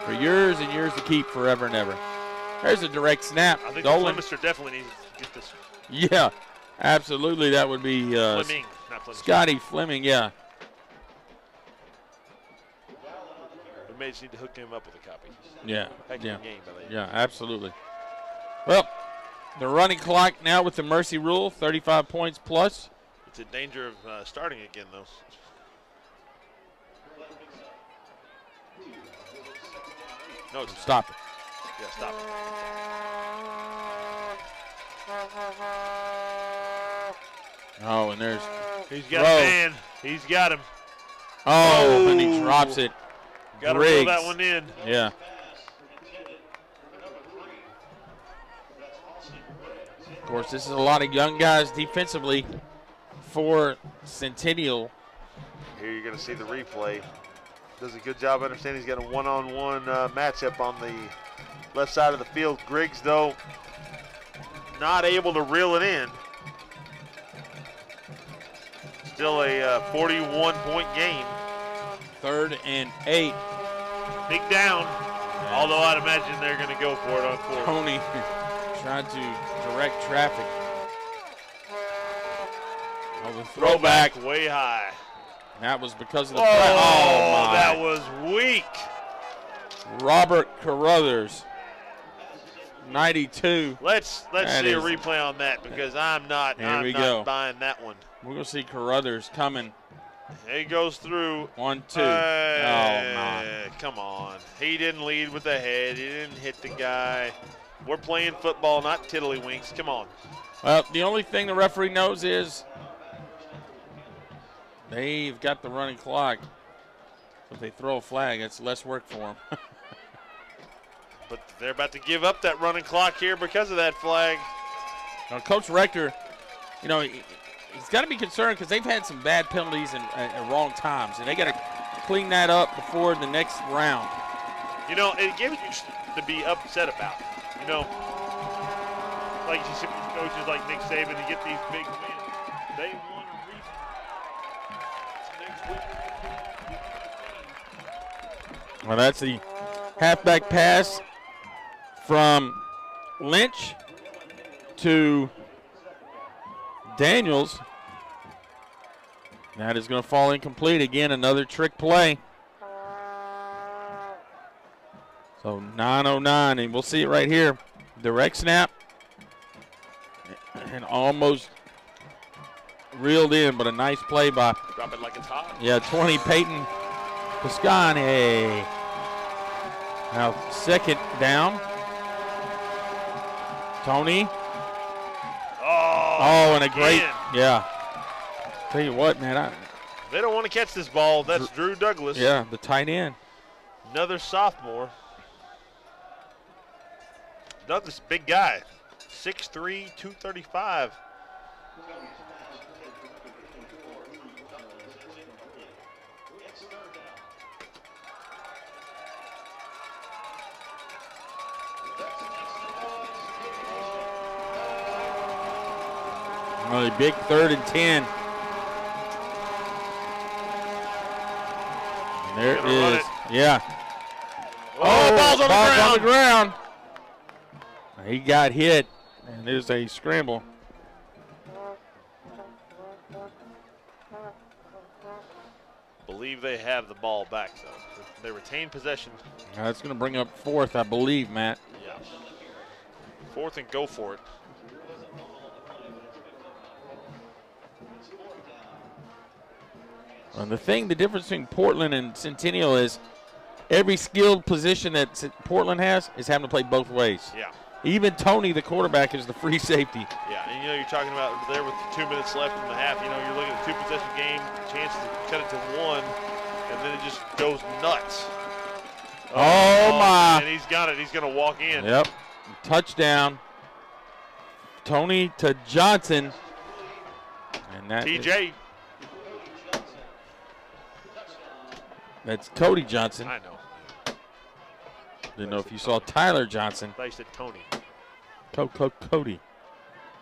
For yours and yours to keep forever and ever. There's a direct snap. I think Dolan. the Flemister definitely needs to get this. Yeah, absolutely. That would be Fleming, not Flemister. Scotty Fleming, yeah. We may just need to hook him up with a copy. Yeah. Heck of a game, yeah, absolutely. Well, the running clock now with the mercy rule, 35 points plus. It's in danger of starting again, though. No, it's stop it. Yeah, stop it. Oh, and there's. He's got a man. He's got him. Oh, and he drops it. Got to reel that one in. Yeah. course, this is a lot of young guys defensively for Centennial. Here you're going to see the replay. Does a good job understanding he's got a one-on-one matchup on the left side of the field. Griggs, though, not able to reel it in. Still a 41-point game. 3rd and 8. Big down. Although I'd imagine they're going to go for it on 4th. Tony trying to direct traffic. Oh, the throwback. Way high. That was because of the Oh, my. that was weak. Robert Carruthers, 92. Let's see a is- replay on that because I'm not buying that one. We're going to see Carruthers coming. He goes through. 1, 2. Oh, my. Come on. He didn't lead with the head. He didn't hit the guy. We're playing football, not tiddlywinks. Come on. Well, the only thing the referee knows is they've got the running clock. If they throw a flag, it's less work for them. But they're about to give up that running clock here because of that flag. Now, Coach Rector, you know, he's got to be concerned because they've had some bad penalties at wrong times, and they got to clean that up before the next round. You know, it gives you to be upset about. You know, like you see coaches like Nick Saban to get these big wins. They want a reason. Next week. Well, that's the halfback pass from Lynch to Daniels. That is going to fall incomplete. Again, another trick play. So 9:09, and we'll see it right here. Direct snap. And almost reeled in, but a nice play by, Drop it like it's hot. 20, Peyton Piscani. Now 2nd down. Tony. Oh, And a great, man. Tell you what, man. They don't want to catch this ball. That's Drew Douglas. The tight end. Another sophomore. Douglas, big guy. 6'3", 235. Really big 3rd and 10. And there Gonna run is, it. ball's on the ground. He got hit, and there's a scramble. Believe they have the ball back, though. They retain possession. That's going to bring up 4th, I believe, Matt. Yeah. 4th and go for it. And the difference between Portland and Centennial is every skilled position that Portland has is having to play both ways. Yeah. Even Tony, the quarterback, is the free safety. Yeah, and you're talking about there with 2 minutes left in the half, you're looking at a 2-possession game, chance to cut it to 1, and then it just goes nuts. Oh my. And he's got it. He's going to walk in. Yep. Touchdown. Tony to Johnson. And that TJ. That's Cody Johnson. I know. Didn't know if you saw Tyler Johnson. I thought you said Tony. Cody.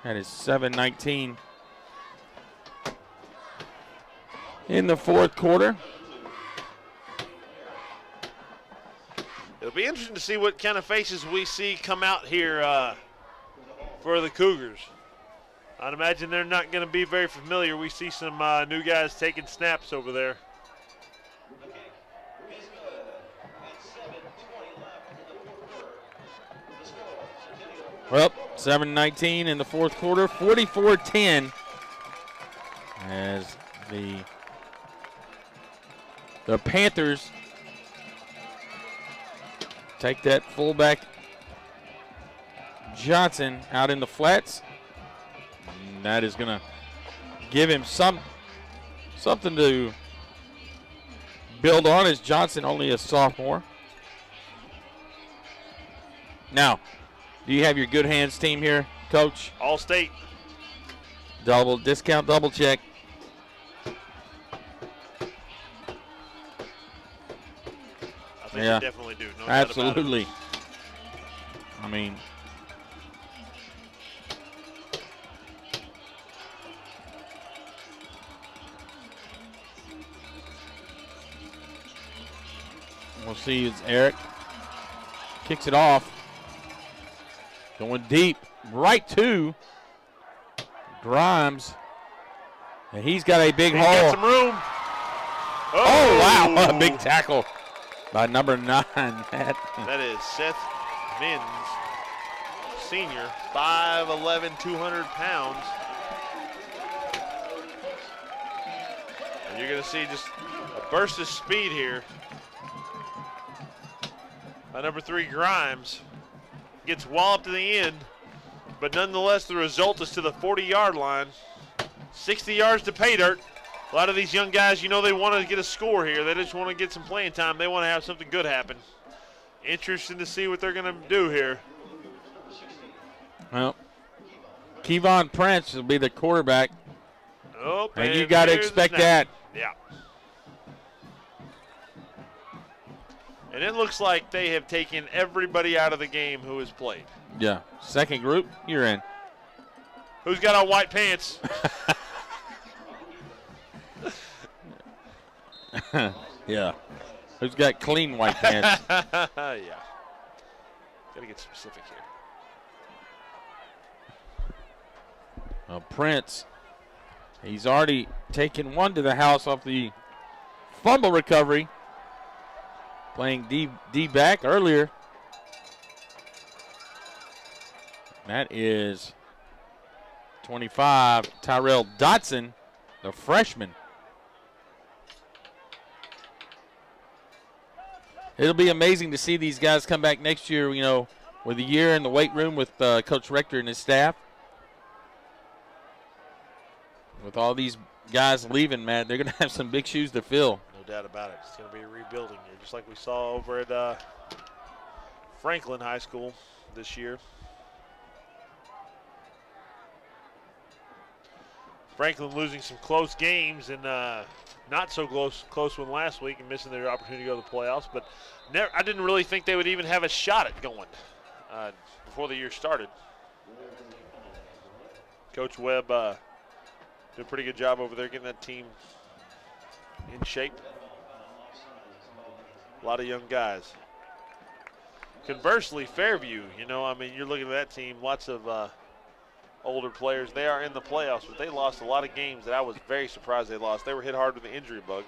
That is 7:19 in the 4th quarter. It'll be interesting to see what kind of faces we see come out here for the Cougars. I'd imagine they're not going to be very familiar. We see some new guys taking snaps over there. Well, 7:19 in the 4th quarter, 44-10 as the Panthers take that fullback Johnson out in the flats. And that is going to give him something to build on, as Johnson only a sophomore. Now, do you have your good hands team here? Coach. All State. Double discount, double check. I think they definitely do. No doubt about it. Absolutely. I mean, we'll see as Eric kicks it off. Going deep, right to Grimes. And he's got a big hole. Got some room. Oh, wow. A big tackle by number 9. That is Seth Mins, senior, 5'11", 200 pounds. And you're going to see just a burst of speed here. By number 3, Grimes. Gets walloped to the end, but nonetheless, the result is to the 40-yard line. 60 yards to pay dirt. A lot of these young guys, you know, they want to get a score here. They just want to get some playing time. They want to have something good happen. Interesting to see what they're going to do here. Well, Kevon Prince will be the quarterback. Oh, and you got to expect that. Yeah. And it looks like they have taken everybody out of the game who has played. Yeah. Second group, you're in. Who's got on white pants? Yeah. Who's got clean white pants? Yeah. Got to get specific here. Prince, he's already taken one to the house off the fumble recovery. Playing D back earlier. That is 25, Tyrell Dotson, the freshman. It'll be amazing to see these guys come back next year, you know, with a year in the weight room with Coach Rector and his staff. With all these guys leaving, man, they're going to have some big shoes to fill. No doubt about it. It's going to be a rebuilding year, just like we saw over at Franklin High School this year. Franklin losing some close games and not so close one last week and missing their opportunity to go to the playoffs. But I didn't really think they would even have a shot at going before the year started. Coach Webb did a pretty good job over there getting that team in shape. A lot of young guys. Conversely, Fairview, you know, I mean, you're looking at that team, lots of older players. They are in the playoffs, but they lost a lot of games that I was very surprised they lost. They were hit hard with the injury bug.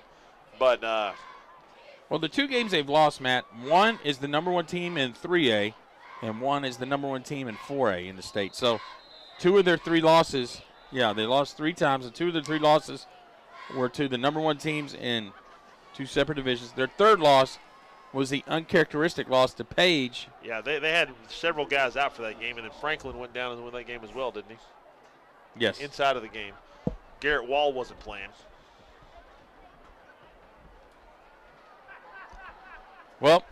But well, the 2 games they've lost, Matt, one is the #1 team in 3A, and one is the #1 team in 4A in the state. So 2 of their 3 losses, yeah, they lost 3 times, and 2 of their 3 losses were to the #1 teams in 2 separate divisions. Their 3rd loss was the uncharacteristic loss to Page. Yeah, they had several guys out for that game, and then Franklin went down and won that game as well, didn't he? Yes. Inside of the game. Garrett Wall wasn't playing. Well,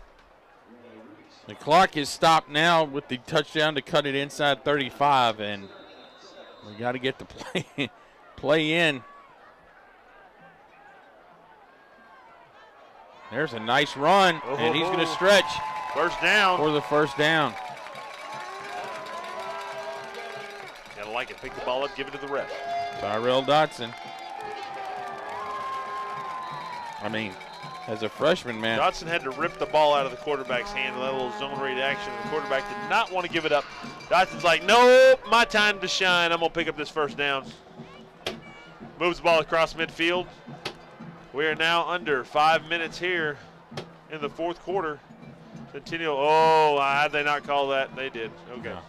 the clock is stopped now with the touchdown to cut it inside 35, and we got to get the play in. There's a nice run, and he's going to stretch. First down. For the first down. Gotta like it. Pick the ball up, give it to the ref. Tyrell Dotson. I mean, as a freshman, man. Dotson had to rip the ball out of the quarterback's hand with that little zone read action. The quarterback did not want to give it up. Dotson's like, nope, my time to shine. I'm going to pick up this first down. Moves the ball across midfield. We are now under 5 minutes here in the 4th quarter. Centennial, oh, had they not call that? They did. Okay. Yeah.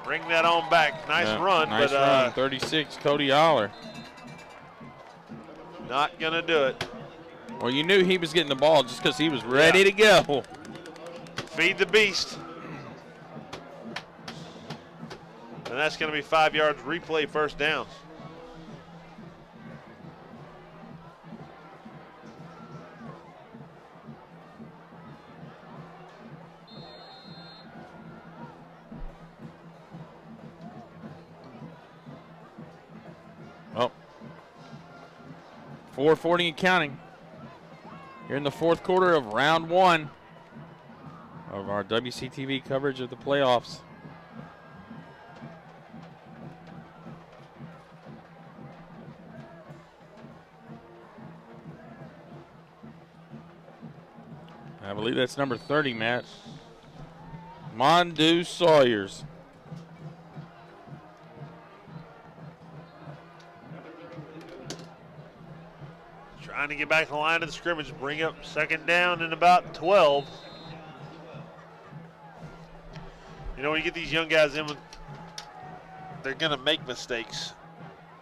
Bring that on back. Nice run. Nice but, run. 36, Cody Aller. Not going to do it. Well, you knew he was getting the ball just because he was ready to go. Feed the beast. And that's going to be 5 yards. Replay first down. 4:40 and counting. Here in the fourth quarter of round 1 of our WCTV coverage of the playoffs. I believe that's number 30, Matt. Mondu Sawyers. Trying to get back in the line of the scrimmage, bring up second down and about 12. You know, when you get these young guys in, they're going to make mistakes.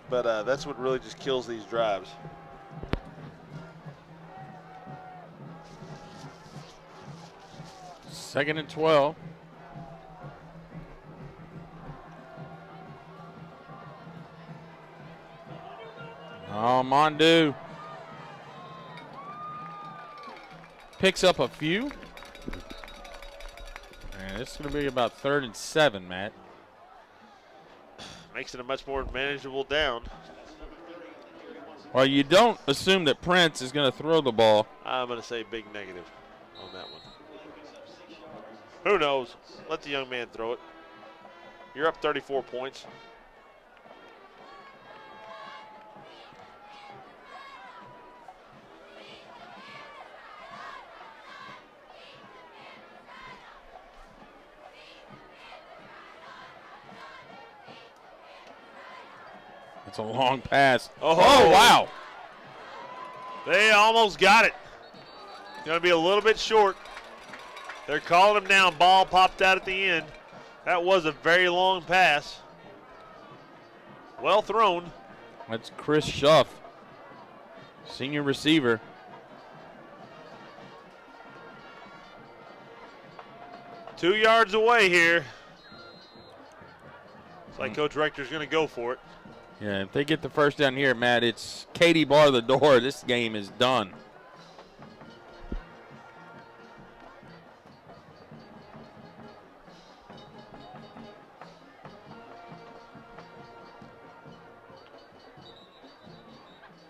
But that's what really just kills these drives. Second and 12. Oh, Mondu picks up a few. And this is going to be about 3rd and 7, Matt. Makes it a much more manageable down. Well, you don't assume that Prince is going to throw the ball. I'm going to say big negative on that one. Who knows? Let the young man throw it. You're up 34 points. It's a long pass. Oh, wow. They almost got it. Going to be a little bit short. They're calling him down. Ball popped out at the end. That was a very long pass. Well thrown. That's Chris Schuff, senior receiver. Two yards away here. Looks like Coach Rector's going to go for it. Yeah, if they get the first down here, Matt, it's Katie bar the door. This game is done.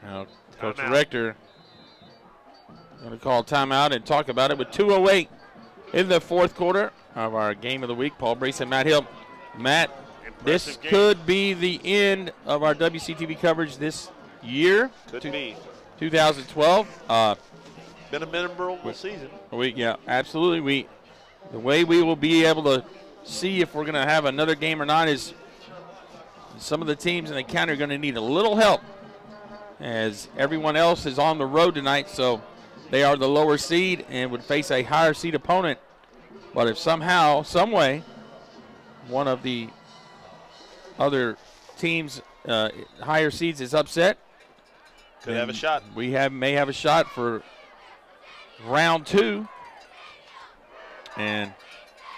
Now, Coach Rector going to call timeout and talk about it with 2:08 in the fourth quarter of our game of the week. Paul Brees and Matt Hill. Matt, this could be the end of our WCTV coverage this year. Could be. 2012. Been a memorable season. Yeah, absolutely. The way we will be able to see if we're going to have another game or not is some of the teams in the county are going to need a little help, as everyone else is on the road tonight, so they are the lower seed and would face a higher seed opponent. But if somehow, some way, one of the other teams, higher seeds, is upset, could have a shot. We may have a shot for round 2, and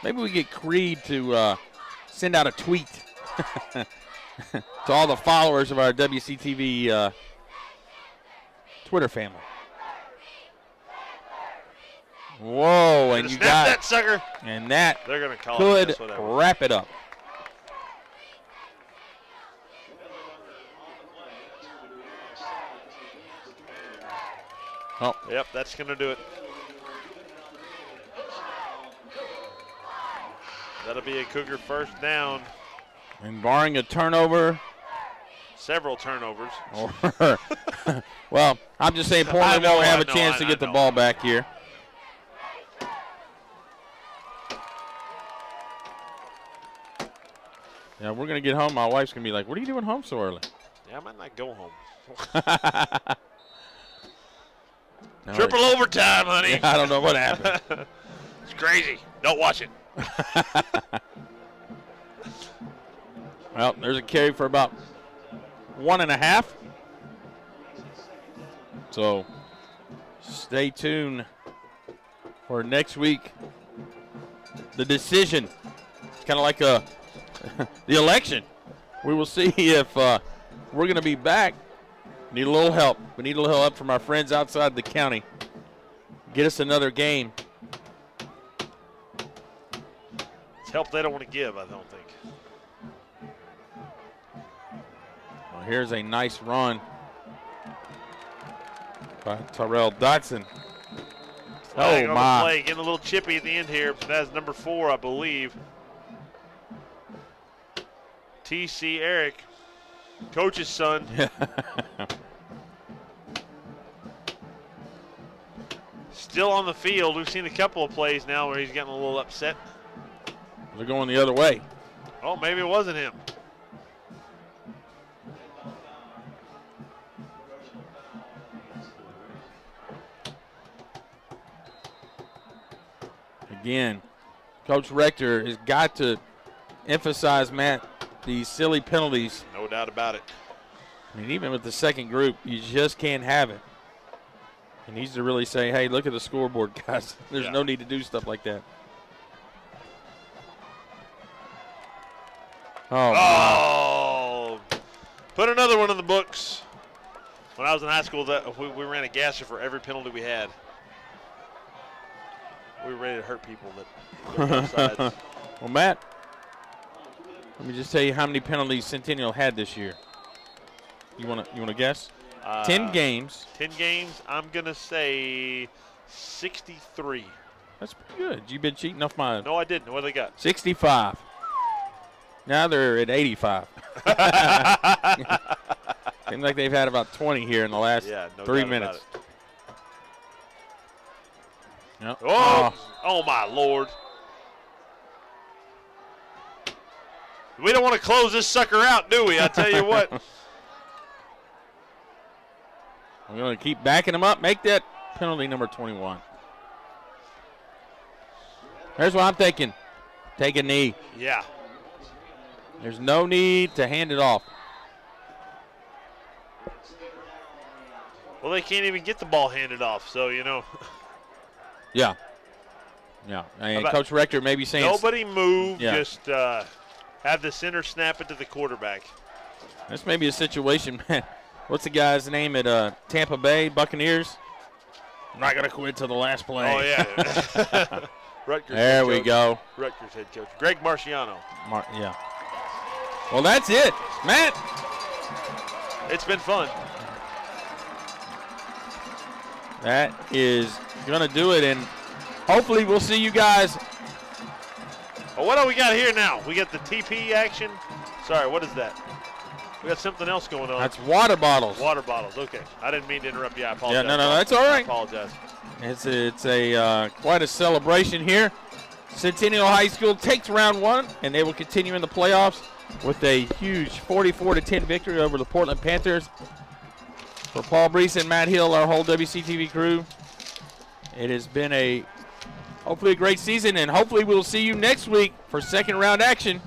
maybe we get Creed to send out a tweet to all the followers of our WCTV Twitter family. Whoa, and you got that sucker. And that they're gonna call could wrap it up. Oh. Yep, that's going to do it. That'll be a Cougar first down. And barring a turnover. Several turnovers. Well, I'm just saying Portland won't have a chance to get the ball back here. Yeah, we're going to get home. My wife's going to be like, what are you doing home so early? Yeah, I might not go home. No, Triple overtime, honey. Yeah, I don't know what happened. It's crazy. Don't watch it. Well, there's a carry for about 1.5. So stay tuned for next week. The decision. It's kind of like the election. We will see if we're going to be back. Need a little help. We need a little help from our friends outside the county. Get us another game. It's help they don't want to give, I don't think. Well, here's a nice run. by Terrell Dotson. Flag Oh, on my. the play. Getting a little chippy at the end here, but that's number 4, I believe. T.C. Eric, coach's son. Still on the field. We've seen a couple of plays now where he's getting a little upset. They're going the other way. Oh, maybe it wasn't him. Again, Coach Rector has got to emphasize, Matt, these silly penalties. No doubt about it. I mean, even with the second group, you just can't have it. He needs to really say, hey, look at the scoreboard, guys. There's no need to do stuff like that. Oh, put another one in the books. When I was in high school, we ran a gasser for every penalty we had. We were ready to hurt people that were both sides. Well, Matt, let me just tell you how many penalties Centennial had this year. You wanna guess? 10 games. 10 games. I'm gonna say 63. That's pretty good. You've been cheating off my. No, I didn't. What do they got? 65. Now they're at 85. Seems like they've had about 20 here in the last 3 minutes. Yep. Oh, my Lord. We don't want to close this sucker out, do we? I tell you what. I'm going to keep backing him up. Make that penalty number 21. Here's what I'm thinking. Take a knee. Yeah. There's no need to hand it off. Well, they can't even get the ball handed off, so, you know. Yeah. Yeah. And Coach Rector may be saying. Nobody move. Yeah. Just have the center snap it to the quarterback. This may be a situation, man. What's the guy's name at Tampa Bay Buccaneers? I'm not going to quit till the last play. Oh, yeah. Rutgers there we go. Rutgers head coach. Greg Marciano. Yeah. Well, that's it. Matt. It's been fun. That is going to do it, and hopefully we'll see you guys. Well, what do we got here now? We got the TP action. Sorry, what is that? We got something else going on. That's water bottles. Water bottles. Okay. I didn't mean to interrupt you. I apologize. Yeah, no, that's all right. I apologize. It's a quite a celebration here. Centennial High School takes round 1, and they will continue in the playoffs with a huge 44-10 victory over the Portland Panthers. For Paul Brees and Matt Hill, our whole WCTV crew, it has been hopefully a great season, and hopefully we'll see you next week for second round action